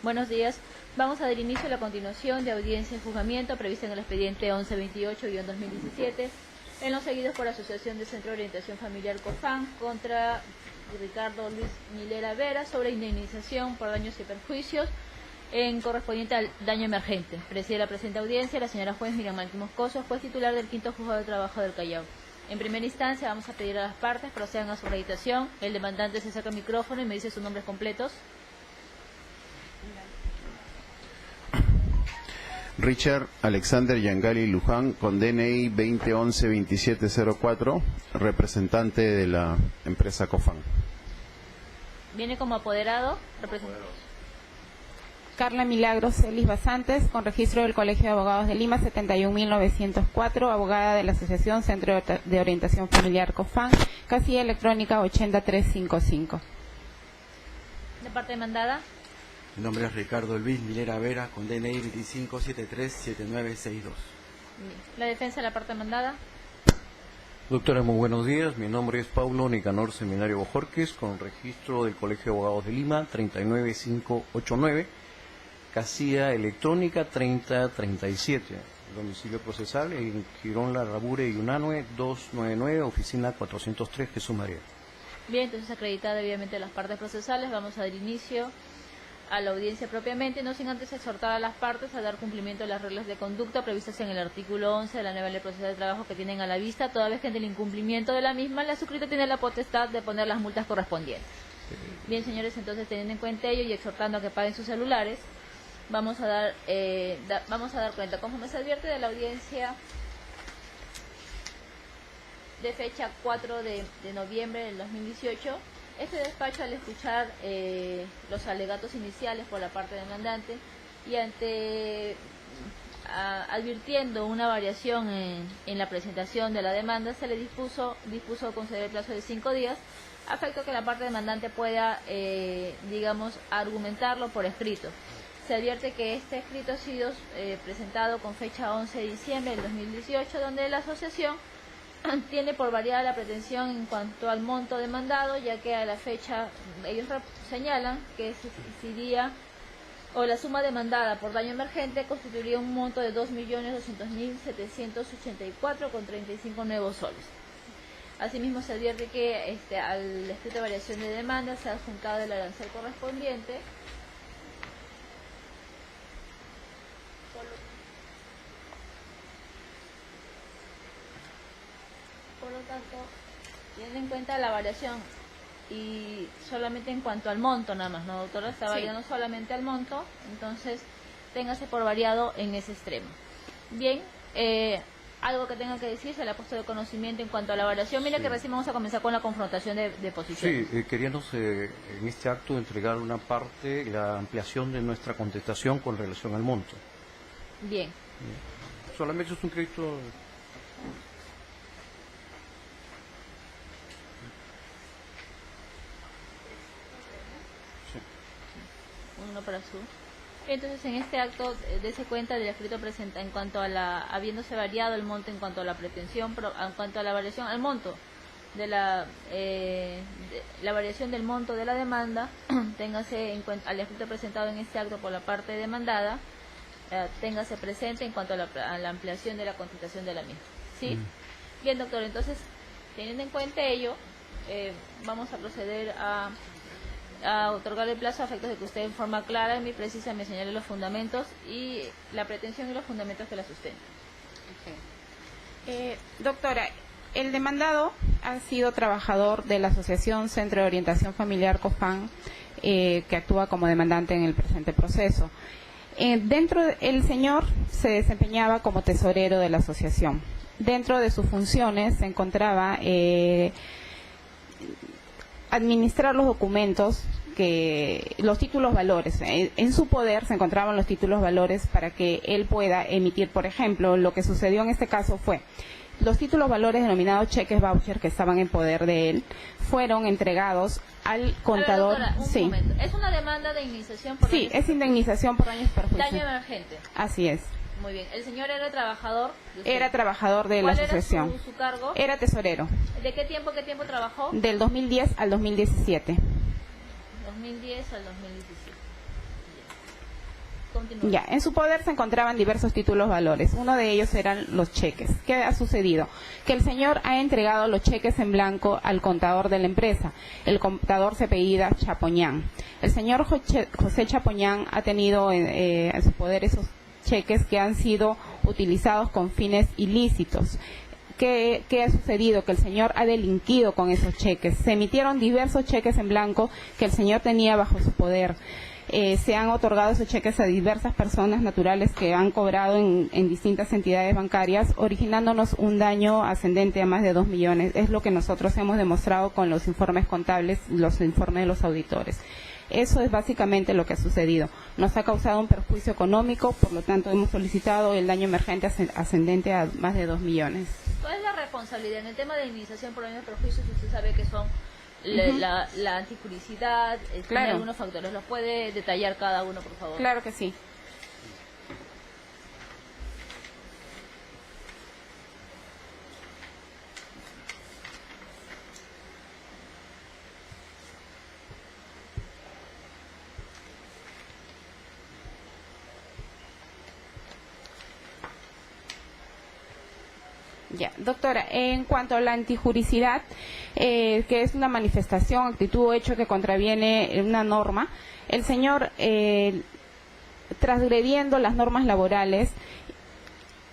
Buenos días. Vamos a dar inicio a la continuación de audiencia en juzgamiento prevista en el expediente 1128-2017 en los seguidos por Asociación de Centro de Orientación Familiar COFAN contra Ricardo Luis Milera Vera sobre indemnización por daños y perjuicios en correspondiente al daño emergente. Preside la presente audiencia la señora juez Miriam Malqui Moscoso, juez titular del Quinto Juzgado de Trabajo del Callao. En primera instancia vamos a pedir a las partes procedan a su acreditación. El demandante se saca el micrófono y me dice sus nombres completos. Richard Alexander Yangali Luján, con DNI 2011-2704, representante de la empresa COFAN. Viene como apoderado. Carla Milagros Celis Basantes, con registro del Colegio de Abogados de Lima, 71.904, abogada de la Asociación Centro de Orientación Familiar COFAN, casilla electrónica 80355. De parte demandada. Mi nombre es Ricardo Luis Milera Vera, con DNI 25737962. La defensa de la parte demandada. Doctora, muy buenos días. Mi nombre es Paulo Nicanor Seminario Bojorquez, con registro del Colegio de Abogados de Lima, 39589, casilla electrónica 3037, domicilio procesal en Girón Larrabure y Unanue 299, oficina 403, Jesús María. Bien, entonces acreditada debidamente las partes procesales, vamos a dar inicio a la audiencia propiamente, no sin antes exhortar a las partes a dar cumplimiento a las reglas de conducta previstas en el artículo 11 de la nueva Ley Procesal de Trabajo que tienen a la vista, toda vez que en el incumplimiento de la misma, la suscrita tiene la potestad de poner las multas correspondientes. Bien, señores, entonces teniendo en cuenta ello y exhortando a que paguen sus celulares, vamos a dar cuenta, conforme se advierte de la audiencia de fecha 4 de noviembre del 2018, este despacho, al escuchar los alegatos iniciales por la parte demandante y advirtiendo una variación en la presentación de la demanda, se le dispuso conceder el plazo de 5 días, a efecto que la parte demandante pueda, argumentarlo por escrito. Se advierte que este escrito ha sido presentado con fecha 11 de diciembre del 2018, donde la asociación tiene por variada la pretensión en cuanto al monto demandado, ya que a la fecha ellos señalan que sería o la suma demandada por daño emergente constituiría un monto de 2.200.784,35 nuevos soles. Asimismo se advierte que al escrito de variación de demanda se ha adjuntado el arancel correspondiente. Por lo tanto, teniendo en cuenta la variación y solamente en cuanto al monto nada más, ¿no, doctora? Está variando solamente al monto, entonces téngase por variado en ese extremo. Bien, algo que tenga que decir, se le ha puesto de conocimiento en cuanto a la variación. Mira que recién vamos a comenzar con la confrontación de posiciones. Sí, queríamos en este acto entregar una parte, la ampliación de nuestra contestación con relación al monto. Bien. Solamente es un crédito. Uno para su. Entonces, en este acto, dése cuenta del escrito presenta en cuanto a habiéndose variado el monto en cuanto a la pretensión, en cuanto a la variación al monto de la variación del monto de la demanda, téngase en cuenta al escrito presentado en este acto por la parte demandada, téngase presente en cuanto a la ampliación de la contestación de la misma. ¿Sí? Bien, doctor, entonces, teniendo en cuenta ello, vamos a proceder a otorgar el plazo a efectos de que usted en forma clara y muy precisa me señale los fundamentos y la pretensión y los fundamentos que la sustentan. Doctora, el demandado ha sido trabajador de la Asociación Centro de Orientación Familiar COFAN, que actúa como demandante en el presente proceso. El señor se desempeñaba como tesorero de la asociación. Dentro de sus funciones se encontraba administrar los documentos, los títulos valores. En su poder se encontraban los títulos valores para que él pueda emitir, por ejemplo, lo que sucedió en este caso fue, los títulos valores denominados cheques voucher que estaban en poder de él, fueron entregados al contador. A ver, doctora, un momento. ¿Es una demanda de indemnización por daños? Sí, es indemnización por daños perjuicios. Daño emergente. Así es. Muy bien. ¿El señor era trabajador? Era trabajador de la asociación. ¿Cuál era su cargo? Era tesorero. ¿De qué tiempo trabajó? Del 2010 al 2017. 2010 al 2017. continúe. Ya, en su poder se encontraban diversos títulos valores. Uno de ellos eran los cheques. ¿Qué ha sucedido? Que el señor ha entregado los cheques en blanco al contador de la empresa. El contador se apellida Chapoñán. El señor José Chapoñán ha tenido en su poder esos cheques que han sido utilizados con fines ilícitos. ¿Qué ha sucedido? Que el señor ha delinquido con esos cheques. Se emitieron diversos cheques en blanco que el señor tenía bajo su poder. Se han otorgado esos cheques a diversas personas naturales que han cobrado en distintas entidades bancarias, originándonos un daño ascendente a más de 2 millones. Es lo que nosotros hemos demostrado con los informes contables, los informes de los auditores. Eso es básicamente lo que ha sucedido. Nos ha causado un perjuicio económico, por lo tanto hemos solicitado el daño emergente ascendente a más de 2 millones. ¿Cuál es la responsabilidad en el tema de indemnización por daños y perjuicios? Usted sabe que son la antijuricidad, Claro. algunos factores. ¿Los puede detallar cada uno, por favor? Claro que sí. Ya, doctora, en cuanto a la antijuricidad, que es una manifestación, actitud o hecho que contraviene una norma, el señor, transgrediendo las normas laborales,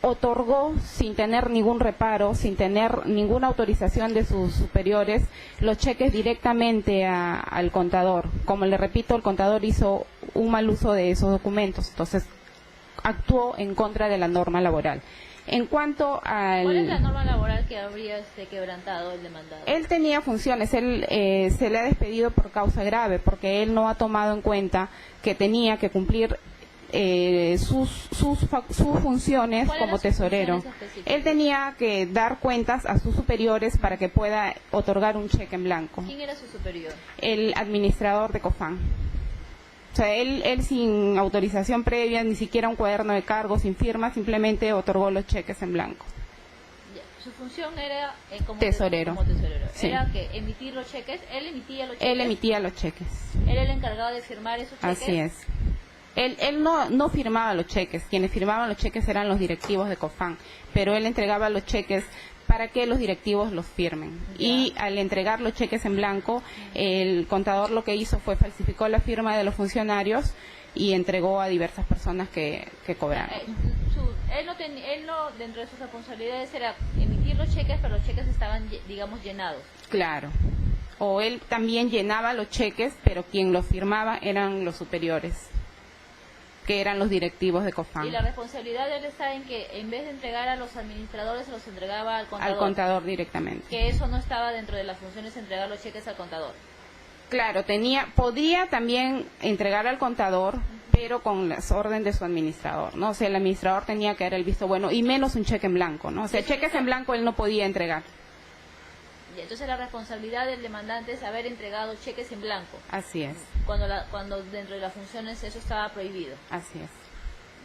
otorgó sin tener ningún reparo, sin tener ninguna autorización de sus superiores, los cheques directamente al contador. Como le repito, el contador hizo un mal uso de esos documentos, entonces actuó en contra de la norma laboral. En cuanto al... ¿Cuál es la norma laboral que habría quebrantado el demandado? Él tenía funciones, él se le ha despedido por causa grave, porque él no ha tomado en cuenta que tenía que cumplir sus funciones como tesorero. Él tenía que dar cuentas a sus superiores para que pueda otorgar un cheque en blanco. ¿Quién era su superior? El administrador de COFAN. O sea, él sin autorización previa, ni siquiera un cuaderno de cargo, sin firma, simplemente otorgó los cheques en blanco. Ya. Su función era como tesorero. Como tesorero. Sí. Era que emitir los cheques, él emitía los cheques. Él emitía los cheques. Él era el encargado de firmar esos cheques. Así es. Él no firmaba los cheques. Quienes firmaban los cheques eran los directivos de COFAN, pero él entregaba los cheques para que los directivos los firmen. Ya. Y al entregar los cheques en blanco, el contador lo que hizo fue falsificó la firma de los funcionarios y entregó a diversas personas que cobraron. Él no, dentro de sus responsabilidades era emitir los cheques, pero los cheques estaban, digamos, llenados. Claro. O él también llenaba los cheques, pero quien los firmaba eran los superiores, que eran los directivos de COFAN. Y la responsabilidad de él está en que en vez de entregar a los administradores, se los entregaba al contador. Al contador directamente. Que eso no estaba dentro de las funciones, entregar los cheques al contador. Claro, podía también entregar al contador, pero con las órdenes de su administrador, ¿no? O sea, el administrador tenía que dar el visto bueno, y menos un cheque en blanco, ¿no? O sea, cheques en blanco él no podía entregar. Y entonces la responsabilidad del demandante es haber entregado cheques en blanco, Así es, cuando dentro de las funciones eso estaba prohibido. así es.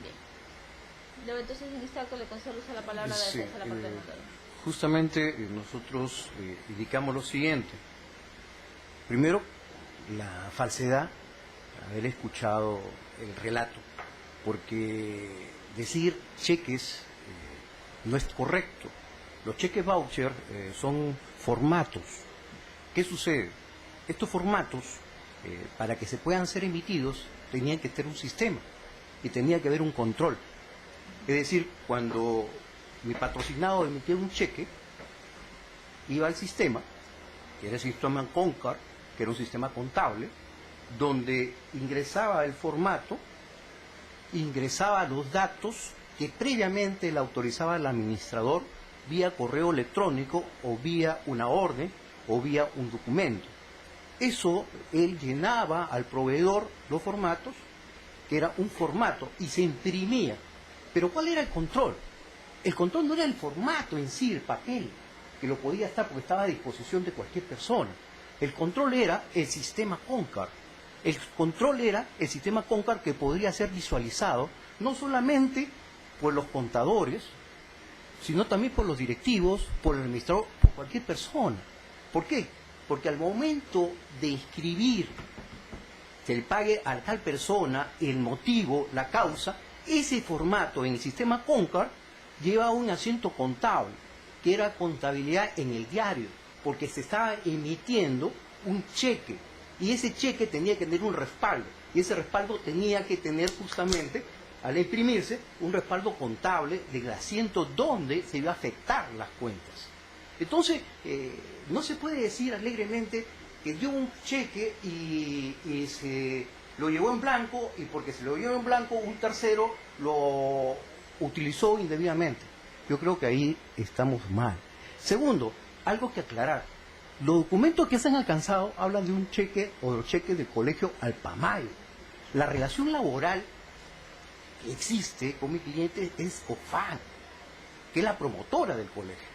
Bien. Entonces en este acto le concedo uso la palabra a la Sí, defensa de la parte del notario. justamente nosotros indicamos lo siguiente. Primero, la falsedad, haber escuchado el relato, porque decir cheques no es correcto. Los cheques voucher son formatos. ¿Qué sucede? Estos formatos, para que se puedan ser emitidos, tenían que tener un sistema y tenía que haber un control. Es decir, cuando mi patrocinado emitía un cheque, iba al sistema, que era el sistema Concar, que era un sistema contable, donde ingresaba el formato, ingresaba los datos que previamente le autorizaba el administrador vía correo electrónico o vía una orden o vía un documento. Eso él llenaba al proveedor los formatos, que era un formato, y se imprimía. Pero ¿cuál era el control? El control no era el formato en sí, el papel, que lo podía estar porque estaba a disposición de cualquier persona. El control era el sistema Concar. El control era el sistema Concar que podría ser visualizado no solamente por los contadores, sino también por los directivos, por el administrador, por cualquier persona. ¿Por qué? Porque al momento de inscribir se le pague a tal persona el motivo, la causa, ese formato en el sistema Concar lleva un asiento contable, que era contabilidad en el diario, porque se estaba emitiendo un cheque, y ese cheque tenía que tener un respaldo, y ese respaldo tenía que tener justamente, al imprimirse, un respaldo contable del asiento donde se iba a afectar las cuentas. Entonces, no se puede decir alegremente que dio un cheque y se lo llevó en blanco, y porque se lo llevó en blanco un tercero lo utilizó indebidamente. Yo creo que ahí estamos mal. Segundo, algo que aclarar. Los documentos que se han alcanzado hablan de un cheque o de los cheques del colegio Alpamayo. La relación laboral que existe con mi cliente es COFAN, que es la promotora del colegio.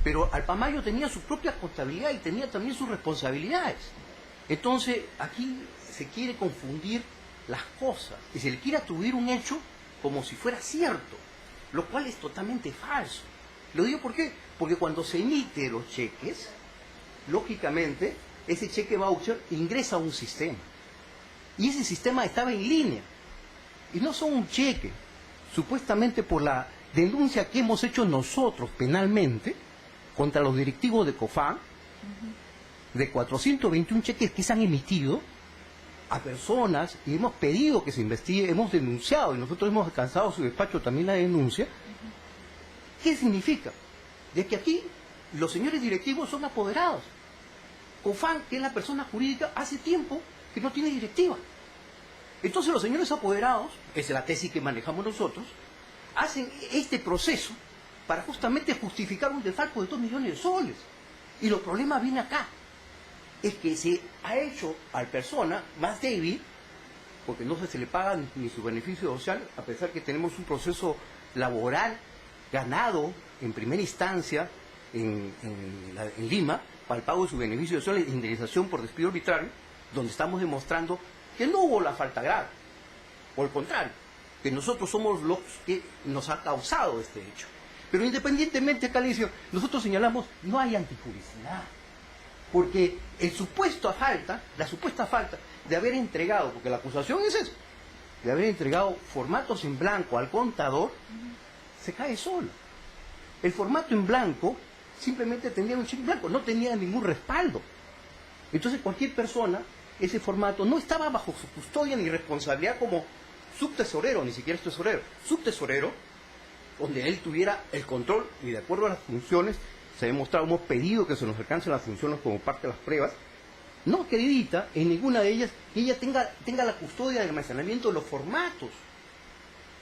Pero Alpamayo tenía su propia contabilidad y tenía también sus responsabilidades. Entonces, aquí se quiere confundir las cosas y se le quiere atribuir un hecho como si fuera cierto, lo cual es totalmente falso. Lo digo ¿por qué? Porque cuando se emite los cheques, lógicamente, ese cheque voucher ingresa a un sistema. Y ese sistema estaba en línea. Y no son un cheque. Supuestamente por la denuncia que hemos hecho nosotros penalmente contra los directivos de COFAN, de 421 cheques que se han emitido a personas, y hemos pedido que se investigue, hemos denunciado, y nosotros hemos alcanzado su despacho también la denuncia. ¿Qué significa? De que aquí los señores directivos son apoderados. COFAN, que es la persona jurídica, hace tiempo que no tiene directiva. Entonces los señores apoderados, esa es la tesis que manejamos nosotros, hacen este proceso para justamente justificar un desfalco de 2 millones de soles. Y los problemas vienen acá. Es que se ha hecho al persona más débil, porque no se le paga ni su beneficio social, a pesar que tenemos un proceso laboral ganado en primera instancia en Lima, para el pago de su beneficio social e indemnización por despido arbitrario, donde estamos demostrando que no hubo la falta grave, o al contrario, que nosotros somos los que nos ha causado este hecho. Pero independientemente, Calicio, nosotros señalamos, no hay antijuricidad, porque la supuesta falta de haber entregado, porque la acusación es eso, de haber entregado formatos en blanco al contador, se cae solo. El formato en blanco simplemente tenía un cheque en blanco, no tenía ningún respaldo. Entonces cualquier persona, ese formato no estaba bajo su custodia ni responsabilidad como subtesorero, ni siquiera es tesorero, subtesorero, donde él tuviera el control, y de acuerdo a las funciones, se ha demostrado, hemos pedido que se nos alcancen las funciones como parte de las pruebas, no acredita en ninguna de ellas que ella tenga la custodia del almacenamiento de los formatos.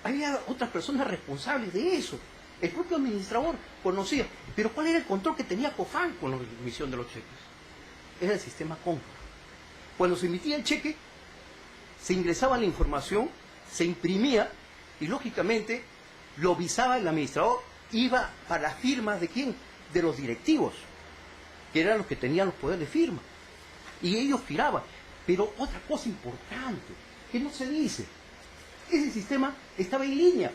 Había otras personas responsables de eso. El propio administrador conocía. Pero ¿cuál era el control que tenía COFAN con la emisión de los cheques? Era el sistema Concar. Cuando se emitía el cheque, se ingresaba la información, se imprimía y lógicamente lo visaba el administrador, iba para las firmas de quién, de los directivos, que eran los que tenían los poderes de firma. Y ellos firmaban. Pero otra cosa importante, que no se dice, ese sistema estaba en línea.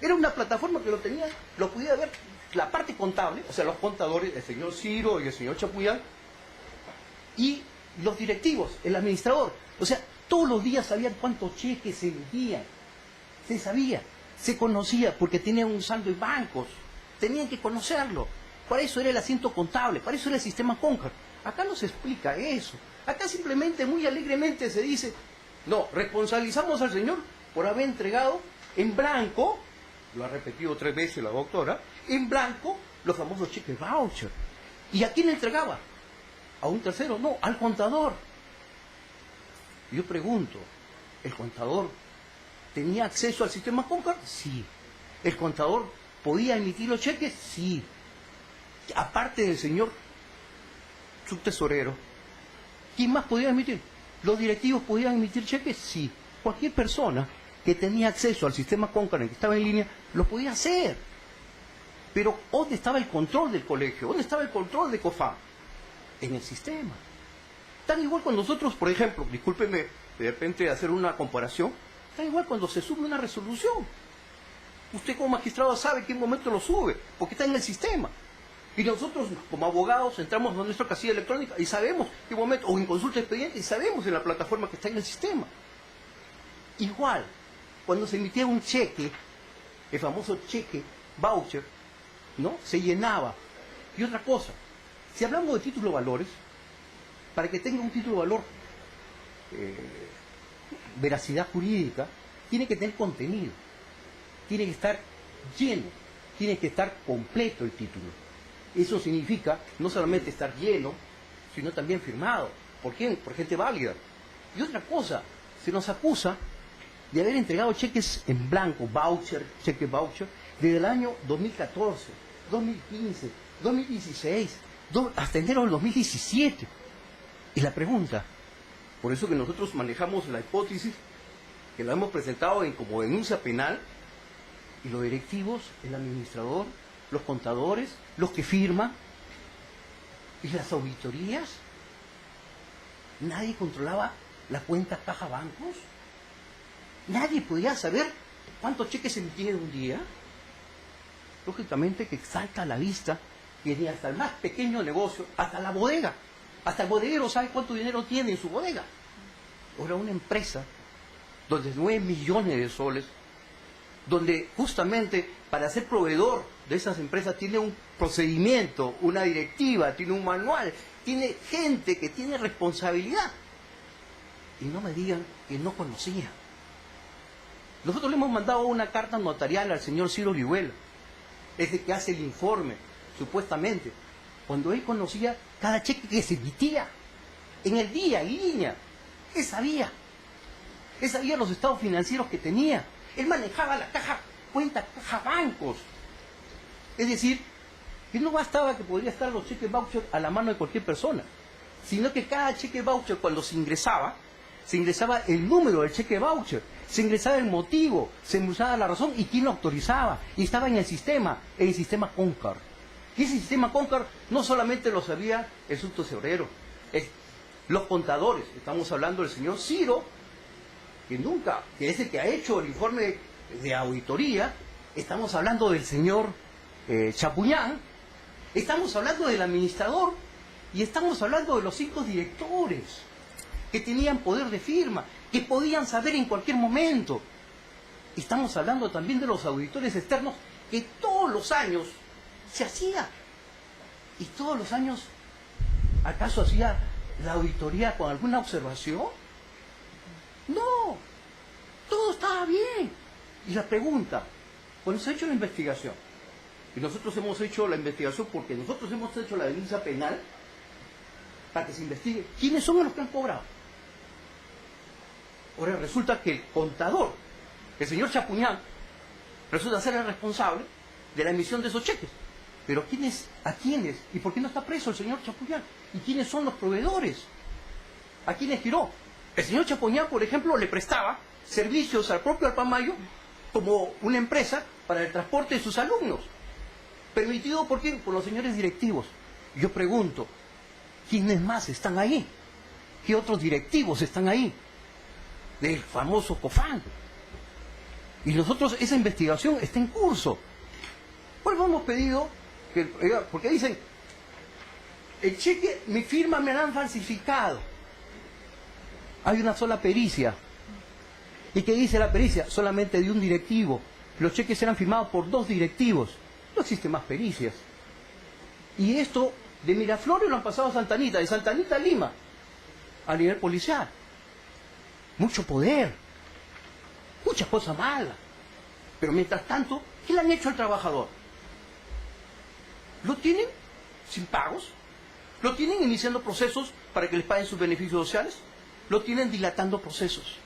Era una plataforma que lo podía ver la parte contable, o sea, los contadores, el señor Ciro y el señor Chapuyán, y los directivos, el administrador. O sea, todos los días sabían cuántos cheques se emitían. Se sabía, se conocía, porque tenían un saldo en bancos. Tenían que conocerlo. Para eso era el asiento contable, para eso era el sistema Concar. Acá no se explica eso. Acá simplemente, muy alegremente se dice, no, responsabilizamos al señor por haber entregado en blanco, lo ha repetido 3 veces la doctora, en blanco los famosos cheques voucher. ¿Y a quién entregaba? ¿A un tercero? No, al contador. Yo pregunto, ¿el contador tenía acceso al sistema Concar? Sí. ¿El contador podía emitir los cheques? Sí. Aparte del señor subtesorero, ¿quién más podía emitir? ¿Los directivos podían emitir cheques? Sí. Cualquier persona que tenía acceso al sistema Concar, en que estaba en línea, lo podía hacer. Pero ¿dónde estaba el control del colegio? ¿Dónde estaba el control de COFAN? En el sistema. Tan igual cuando nosotros, por ejemplo, discúlpeme de repente hacer una comparación, tan igual cuando se sube una resolución. Usted como magistrado sabe en qué momento lo sube, porque está en el sistema. Y nosotros, como abogados, entramos a nuestra casilla electrónica y sabemos qué momento, o en consulta de expediente, y sabemos en la plataforma que está en el sistema. Igual, cuando se emitía un cheque, el famoso cheque, voucher, ¿no? Se llenaba. Y otra cosa, si hablamos de título de valores, para que tenga un título de valor, veracidad jurídica, tiene que tener contenido, tiene que estar lleno, tiene que estar completo el título. Eso significa no solamente estar lleno, sino también firmado. ¿Por quién? Por gente válida. Y otra cosa, se nos acusa de haber entregado cheques en blanco, voucher, cheque voucher, desde el año 2014, 2015, 2016, hasta enero del 2017. Y la pregunta, por eso que nosotros manejamos la hipótesis, que la hemos presentado como denuncia penal, y los directivos, el administrador, los contadores, los que firman, y las auditorías, nadie controlaba la cuenta caja bancos, nadie podía saber cuántos cheques se emitían en un día. Lógicamente que salta a la vista que ni hasta el más pequeño negocio, hasta la bodega, hasta el bodeguero sabe cuánto dinero tiene en su bodega. Ahora una empresa donde 9 millones de soles, donde justamente para ser proveedor de esas empresas tiene un procedimiento, una directiva, tiene un manual, tiene gente que tiene responsabilidad. Y no me digan que no conocía. Nosotros le hemos mandado una carta notarial al señor Ciro Orihuela, es el que hace el informe, supuestamente, cuando él conocía cada cheque que se emitía, en el día, en línea. Él sabía. Él sabía los estados financieros que tenía. Él manejaba la cuenta caja bancos. Es decir, que no bastaba que podría estar los cheques voucher a la mano de cualquier persona, sino que cada cheque voucher cuando se ingresaba el número del cheque voucher, se ingresaba el motivo, se ingresaba la razón y quién lo autorizaba. Y estaba en el sistema Concar. Y ese sistema Concar no solamente lo sabía el subtesorero, los contadores, estamos hablando del señor Ciro, que es el que ha hecho el informe de auditoría, estamos hablando del señor Chapuñán, estamos hablando del administrador y estamos hablando de los 5 directores que tenían poder de firma, que podían saber en cualquier momento. Estamos hablando también de los auditores externos que todos los años se hacía. Y todos los años, ¿acaso hacía la auditoría con alguna observación? No, todo estaba bien. Y la pregunta, cuando se ha hecho la investigación, y nosotros hemos hecho la investigación porque nosotros hemos hecho la denuncia penal para que se investigue quiénes son los que han cobrado. Ahora resulta que el contador, el señor Chapuñán, resulta ser el responsable de la emisión de esos cheques. Pero ¿a quiénes? ¿Y por qué no está preso el señor Chapuñán? ¿Y quiénes son los proveedores? ¿A quiénes giró? El señor Chapuñán, por ejemplo, le prestaba servicios al propio Alpamayo como una empresa para el transporte de sus alumnos. ¿Permitido por quién? Por los señores directivos. Yo pregunto, ¿quiénes más están ahí? ¿Qué otros directivos están ahí? Del famoso COFAN. Y nosotros, esa investigación está en curso. Por eso hemos pedido, porque dicen, el cheque, mi firma me la han falsificado. Hay una sola pericia. ¿Y qué dice la pericia? Solamente de un directivo. Los cheques eran firmados por 2 directivos. No existen más pericias. Y esto de Miraflores lo han pasado a Santa Anita, de Santa Anita a Lima, a nivel policial. Mucho poder, muchas cosas malas. Pero mientras tanto, ¿qué le han hecho al trabajador? Lo tienen sin pagos, lo tienen iniciando procesos para que les paguen sus beneficios sociales, lo tienen dilatando procesos.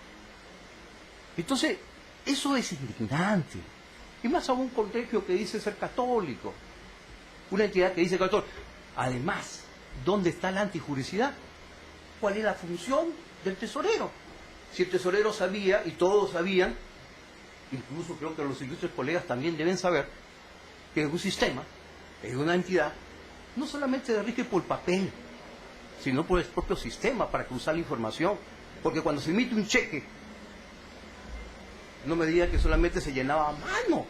Entonces, eso es indignante. Y más aún un colegio que dice ser católico, una entidad que dice católico. Además, ¿dónde está la antijuricidad? ¿Cuál es la función del tesorero? Si el tesorero sabía, y todos sabían, incluso creo que los ilustres colegas también deben saber, que es un sistema, es una entidad, no solamente se rige por papel, sino por el propio sistema para cruzar la información. Porque cuando se emite un cheque, no me diga que solamente se llenaba a mano,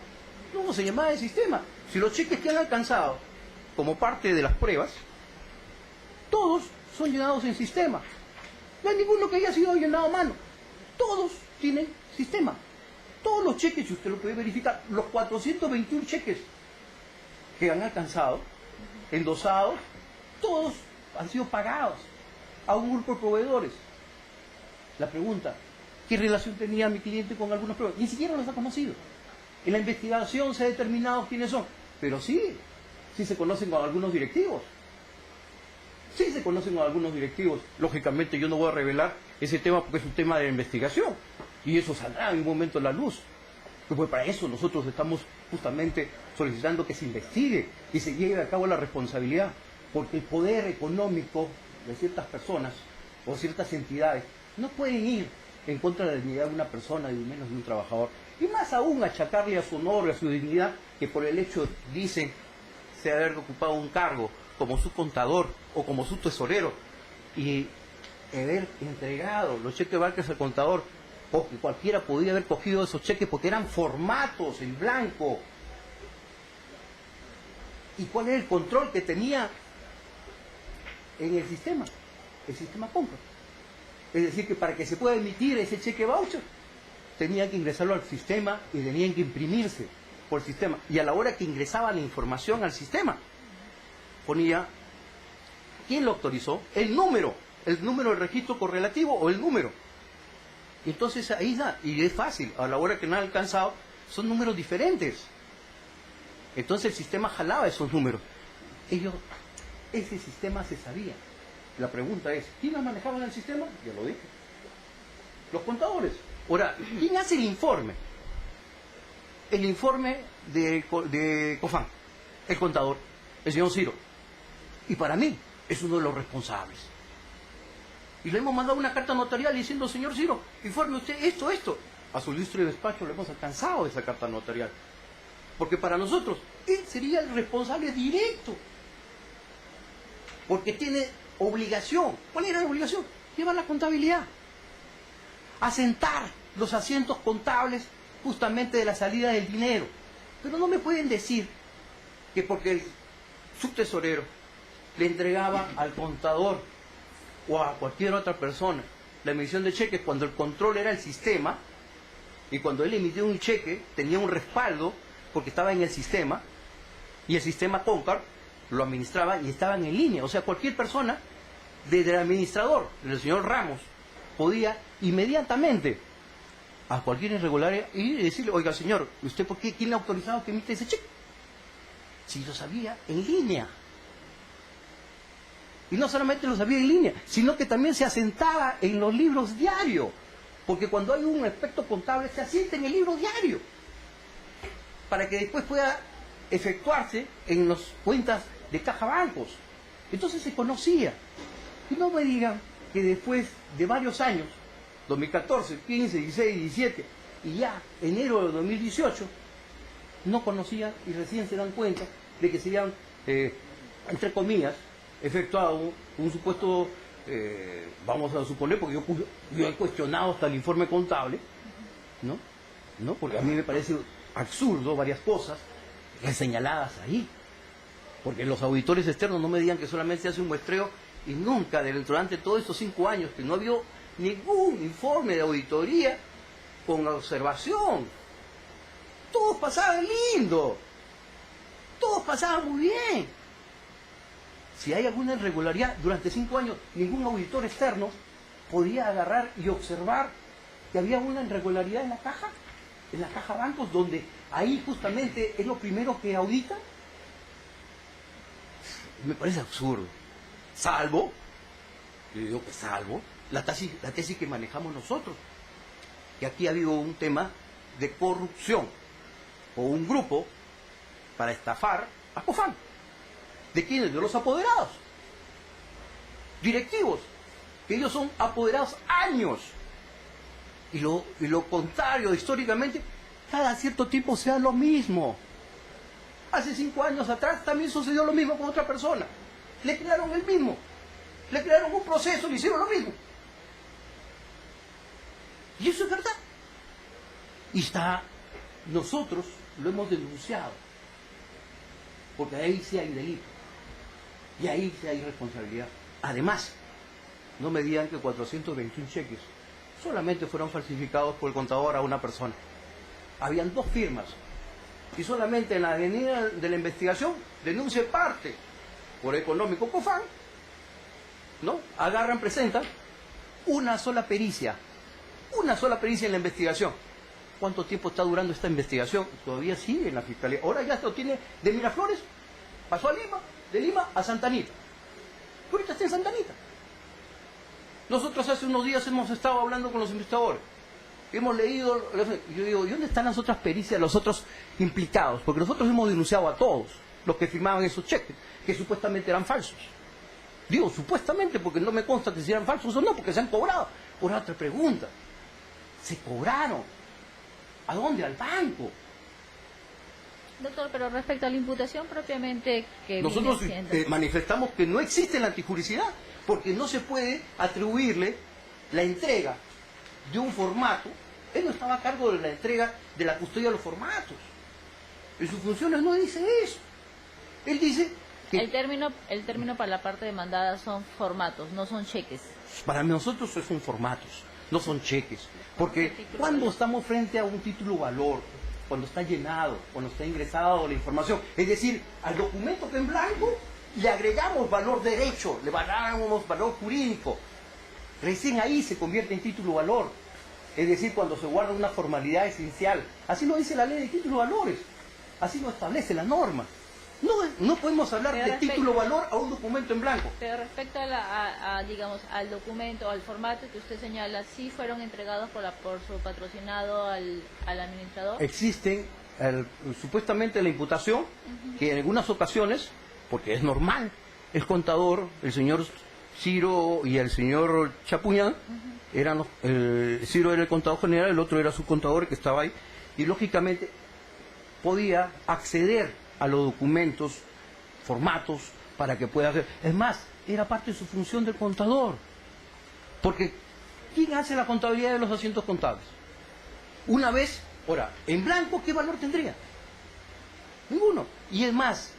no, se llamaba el sistema. Si los cheques que han alcanzado como parte de las pruebas, todos son llenados en sistema. No hay ninguno que haya sido llenado a mano. Todos tienen sistema. Todos los cheques, si usted lo puede verificar, los 421 cheques que han alcanzado, endosados, todos han sido pagados a un grupo de proveedores. La pregunta, ¿qué relación tenía mi cliente con algunos proveedores? Ni siquiera los ha conocido. En la investigación se ha determinado quiénes son, pero sí se conocen con algunos directivos. Sí se conocen con algunos directivos. Lógicamente yo no voy a revelar ese tema porque es un tema de investigación y eso saldrá en un momento a la luz. Pues para eso nosotros estamos justamente solicitando que se investigue y se lleve a cabo la responsabilidad, porque el poder económico de ciertas personas o ciertas entidades no pueden ir en contra de la dignidad de una persona y menos de un trabajador, y más aún achacarle a su honor y a su dignidad que por el hecho, dicen, de haber ocupado un cargo como su contador o como su tesorero y haber entregado los cheques Vázquez al contador, o que cualquiera podía haber cogido esos cheques porque eran formatos en blanco. ¿Y cuál era el control que tenía en el sistema? El sistema compra. Es decir, que para que se pueda emitir ese cheque voucher, tenía que ingresarlo al sistema y tenían que imprimirse por el sistema. Y a la hora que ingresaba la información al sistema, ponía quién lo autorizó, el número del registro correlativo o el número. Y entonces ahí da, y es fácil, a la hora que no han alcanzado, son números diferentes. Entonces el sistema jalaba esos números. Ese sistema se sabía. La pregunta es, ¿quiénes manejaban el sistema? Ya lo dije. Los contadores. Ahora, ¿quién hace el informe? El informe de COFAN, el contador, el señor Ciro. Y para mí es uno de los responsables. Y le hemos mandado una carta notarial diciendo, señor Ciro, informe usted esto. A su ilustre despacho le hemos alcanzado esa carta notarial. Porque para nosotros, él sería el responsable directo. Porque tiene obligación. ¿Cuál era la obligación? Llevar la contabilidad. Asentar los asientos contables justamente de la salida del dinero. Pero no me pueden decir que porque el subtesorero le entregaba al contador o a cualquier otra persona la emisión de cheques cuando el control era el sistema, y cuando él emitió un cheque tenía un respaldo porque estaba en el sistema, y el sistema Concar lo administraba y estaban en línea. O sea, cualquier persona, desde el administrador, el señor Ramos, podía inmediatamente a cualquier irregularidad y decirle, oiga señor, ¿usted por qué? ¿Quién le ha autorizado que emite ese cheque? Si lo sabía en línea. Y no solamente lo sabía en línea, sino que también se asentaba en los libros diarios. Porque cuando hay un aspecto contable, se asienta en el libro diario. Para que después pueda efectuarse en las cuentas de caja bancos. Entonces se conocía. Y no me digan que después de varios años, 2014, 15, 16, 17, y ya enero de 2018, no conocían y recién se dan cuenta de que se habían, entre comillas, efectuado un supuesto, vamos a suponer, porque yo he cuestionado hasta el informe contable, ¿no? Porque a mí me parece absurdo varias cosas señaladas ahí. Porque los auditores externos no me digan que solamente se hace un muestreo y nunca, durante todos estos 5 años, que no había ningún informe de auditoría con observación. Todos pasaban lindo. Todos pasaban muy bien. Si hay alguna irregularidad durante 5 años, ningún auditor externo podía agarrar y observar que había una irregularidad en la caja bancos, donde ahí justamente es lo primero que audita. Me parece absurdo. Salvo, yo digo que salvo, la tesis que manejamos nosotros, que aquí ha habido un tema de corrupción o un grupo para estafar a COFAN. ¿De quiénes? De los apoderados, directivos, que ellos son apoderados años. Y lo contrario, históricamente, cada cierto tiempo se da lo mismo. Hace 5 años atrás también sucedió lo mismo con otra persona. Le crearon el mismo. Le crearon un proceso, le hicieron lo mismo. Y eso es verdad. Y nosotros lo hemos denunciado. Porque ahí sí hay delito. Y ahí sí hay responsabilidad. Además, no me digan que 421 cheques solamente fueron falsificados por el contador a una persona. Habían 2 firmas. Y solamente en la avenida de la investigación denuncia parte por económico COFAN, ¿no? Agarran, presentan una sola pericia en la investigación. ¿Cuánto tiempo está durando esta investigación? Todavía sigue en la Fiscalía. Ahora ya lo tiene de Miraflores, pasó a Lima, de Lima a Santa Anita. Ahorita está en Santa Anita. Nosotros hace unos días hemos estado hablando con los investigadores. Hemos leído, yo digo, ¿y dónde están las otras pericias, los otros implicados? Porque nosotros hemos denunciado a todos los que firmaban esos cheques, que supuestamente eran falsos. Digo, supuestamente, porque no me consta que si eran falsos o no, porque se han cobrado. Por otra pregunta, se cobraron. ¿A dónde? Al banco. Doctor, pero respecto a la imputación propiamente que Nosotros viene siendo... manifestamos que no existe la antijuricidad, porque no se puede atribuirle la entrega de un formato. Él no estaba a cargo de la entrega de la custodia de los formatos. En sus funciones no dice eso. Él dice que... El término para la parte demandada son formatos, no son cheques. Para nosotros son formatos, no son cheques. Porque cuando estamos frente a un título valor, cuando está llenado, cuando está ingresado la información, es decir, al documento que en blanco le agregamos valor derecho, le agregamos valor jurídico. Recién ahí se convierte en título valor. Es decir, cuando se guarda una formalidad esencial. Así lo dice la ley de título valores. Así lo establece la norma. No podemos hablar de título valor a un documento en blanco. Pero respecto digamos, al documento, al formato que usted señala, ¿sí fueron entregados por su patrocinado al administrador? Existen supuestamente la imputación que en algunas ocasiones, porque es normal, el contador, el señor Ciro y el señor Chapuñán, Ciro era el contador general, el otro era su contador que estaba ahí, y lógicamente podía acceder a los documentos, formatos, para que pueda hacer. Es más, era parte de su función del contador. Porque, ¿quién hace la contabilidad de los asientos contables? Una vez, ahora, en blanco, ¿qué valor tendría? Ninguno. Y es más,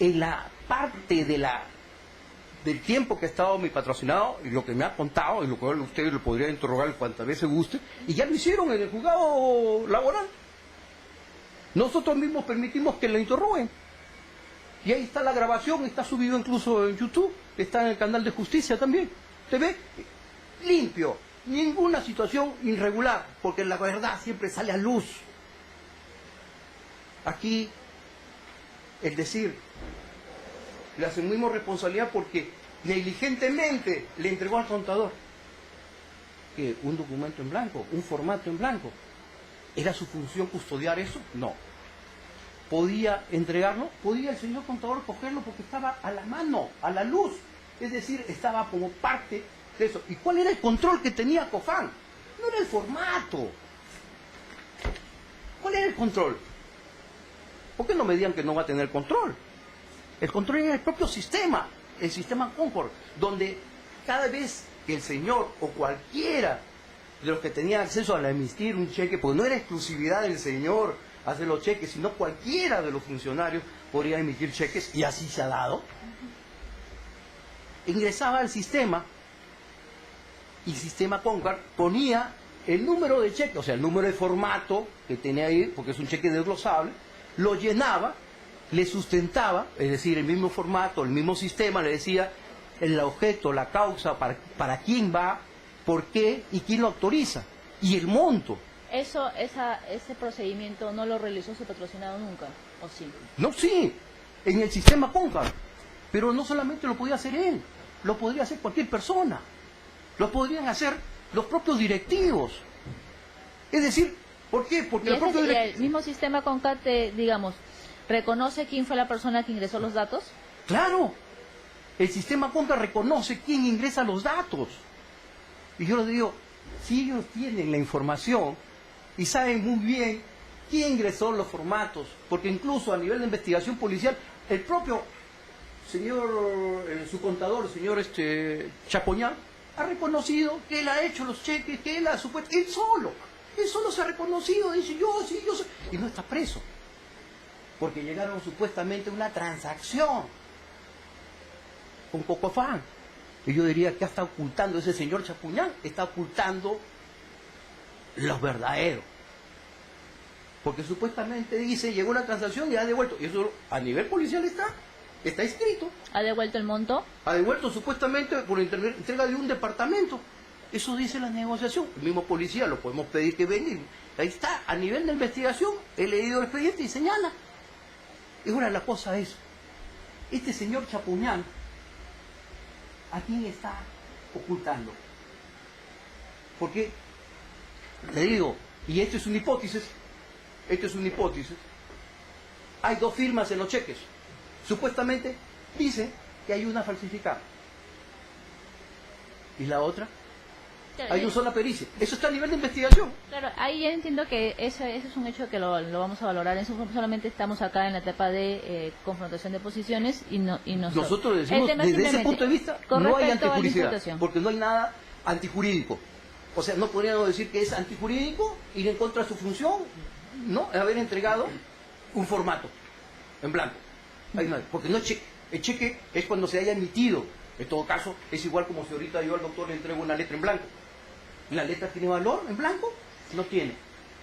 en la parte del tiempo que ha estado mi patrocinado, y lo que me ha contado, y lo cual usted lo podría interrogar cuantas veces guste, y ya lo hicieron en el juzgado laboral. Nosotros mismos permitimos que lo interroguen. Y ahí está la grabación, está subido incluso en YouTube, está en el canal de Justicia también. ¿Te ve? Limpio. Ninguna situación irregular, porque la verdad siempre sale a luz. Aquí, es decir, le asumimos responsabilidad porque negligentemente le entregó al contador que un documento en blanco, un formato en blanco. ¿Era su función custodiar eso? No. ¿Podía entregarlo? Podía el señor contador cogerlo porque estaba a la mano, a la luz. Es decir, estaba como parte de eso. ¿Y cuál era el control que tenía COFAN? No era el formato. ¿Cuál era el control? ¿Por qué no me digan que no va a tener control? El control era el propio sistema, el sistema Concord, donde cada vez que el señor o cualquiera de los que tenían acceso a emitir un cheque, porque no era exclusividad del señor hacer los cheques, sino cualquiera de los funcionarios podría emitir cheques, y así se ha dado. Ingresaba al sistema, y el sistema Concord ponía el número de cheque, o sea, el número de formato que tenía ahí, porque es un cheque desglosable, lo llenaba, le sustentaba, es decir, el mismo formato, el mismo sistema, le decía el objeto, la causa, para quién va, por qué y quién lo autoriza, y el monto. Ese procedimiento no lo realizó su patrocinado nunca, ¿o sí? No, sí, en el sistema Concord, pero no solamente lo podía hacer él, lo podría hacer cualquier persona, lo podrían hacer los propios directivos. Es decir, ¿por qué? Porque los propios el mismo sistema Concord, digamos, ¿reconoce quién fue la persona que ingresó los datos? Claro, el sistema Concord reconoce quién ingresa los datos. Y yo les digo, si ellos tienen la información y saben muy bien quién ingresó los formatos, porque incluso a nivel de investigación policial, el propio señor, su contador, el señor Chapoñán, ha reconocido que él ha hecho los cheques, que él ha supuesto, él solo se ha reconocido, dice yo soy, y no está preso, porque llegaron supuestamente a una transacción. con Cocofán. Y yo diría, ¿qué está ocultando ese señor Chapuñán? Está ocultando los verdaderos. Porque supuestamente dice, llegó una transacción y ha devuelto. Y eso a nivel policial está escrito. ¿Ha devuelto el monto? Ha devuelto supuestamente por entrega de un departamento. Eso dice la negociación. El mismo policía lo podemos pedir que venga. Ahí está, a nivel de investigación, he leído el expediente y señala. Y ahora la cosa es, este señor Chapuñán, ¿a quién está ocultando? Porque, le digo, y esto es una hipótesis, hay 2 firmas en los cheques. Supuestamente dice que hay una falsificada. ¿Y la otra? Claro, Hay una sola pericia. Eso está a nivel de investigación. Claro, ahí ya entiendo que eso es un hecho que lo vamos a valorar. En solamente estamos acá en la etapa de confrontación de posiciones y Nosotros decimos, desde ese punto de vista, no hay antijuridicidad, porque no hay nada antijurídico. O sea, no podríamos decir que es antijurídico ir en contra de su función, no, haber entregado un formato en blanco. Porque no es cheque. El cheque es cuando se haya emitido. En todo caso, es igual como si ahorita yo al doctor le entrego una letra en blanco. ¿La letra tiene valor en blanco? No tiene.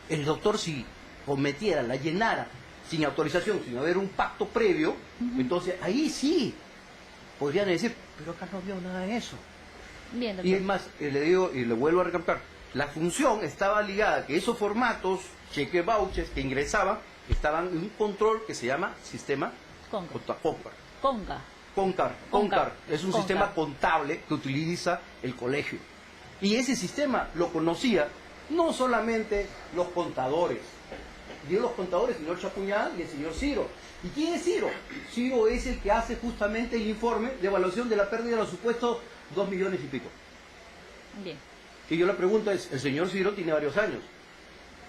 El doctor, si cometiera, la llenara sin autorización, sin haber un pacto previo, entonces ahí sí podrían decir, pero acá no veo nada de eso. Bien, doctor. Y es más, le digo y le vuelvo a recalcar, la función estaba ligada a que esos formatos, cheque vouchers que ingresaban, estaban en un control que se llama sistema CONCAR. Es un sistema contable que utiliza el colegio. Y ese sistema lo conocía no solamente los contadores, digo los contadores, el señor Chapuñán y el señor Ciro. ¿Y quién es Ciro? Ciro es el que hace justamente el informe de evaluación de la pérdida de los supuestos 2 millones y pico. Bien. Y yo la pregunta es, el señor Ciro tiene varios años.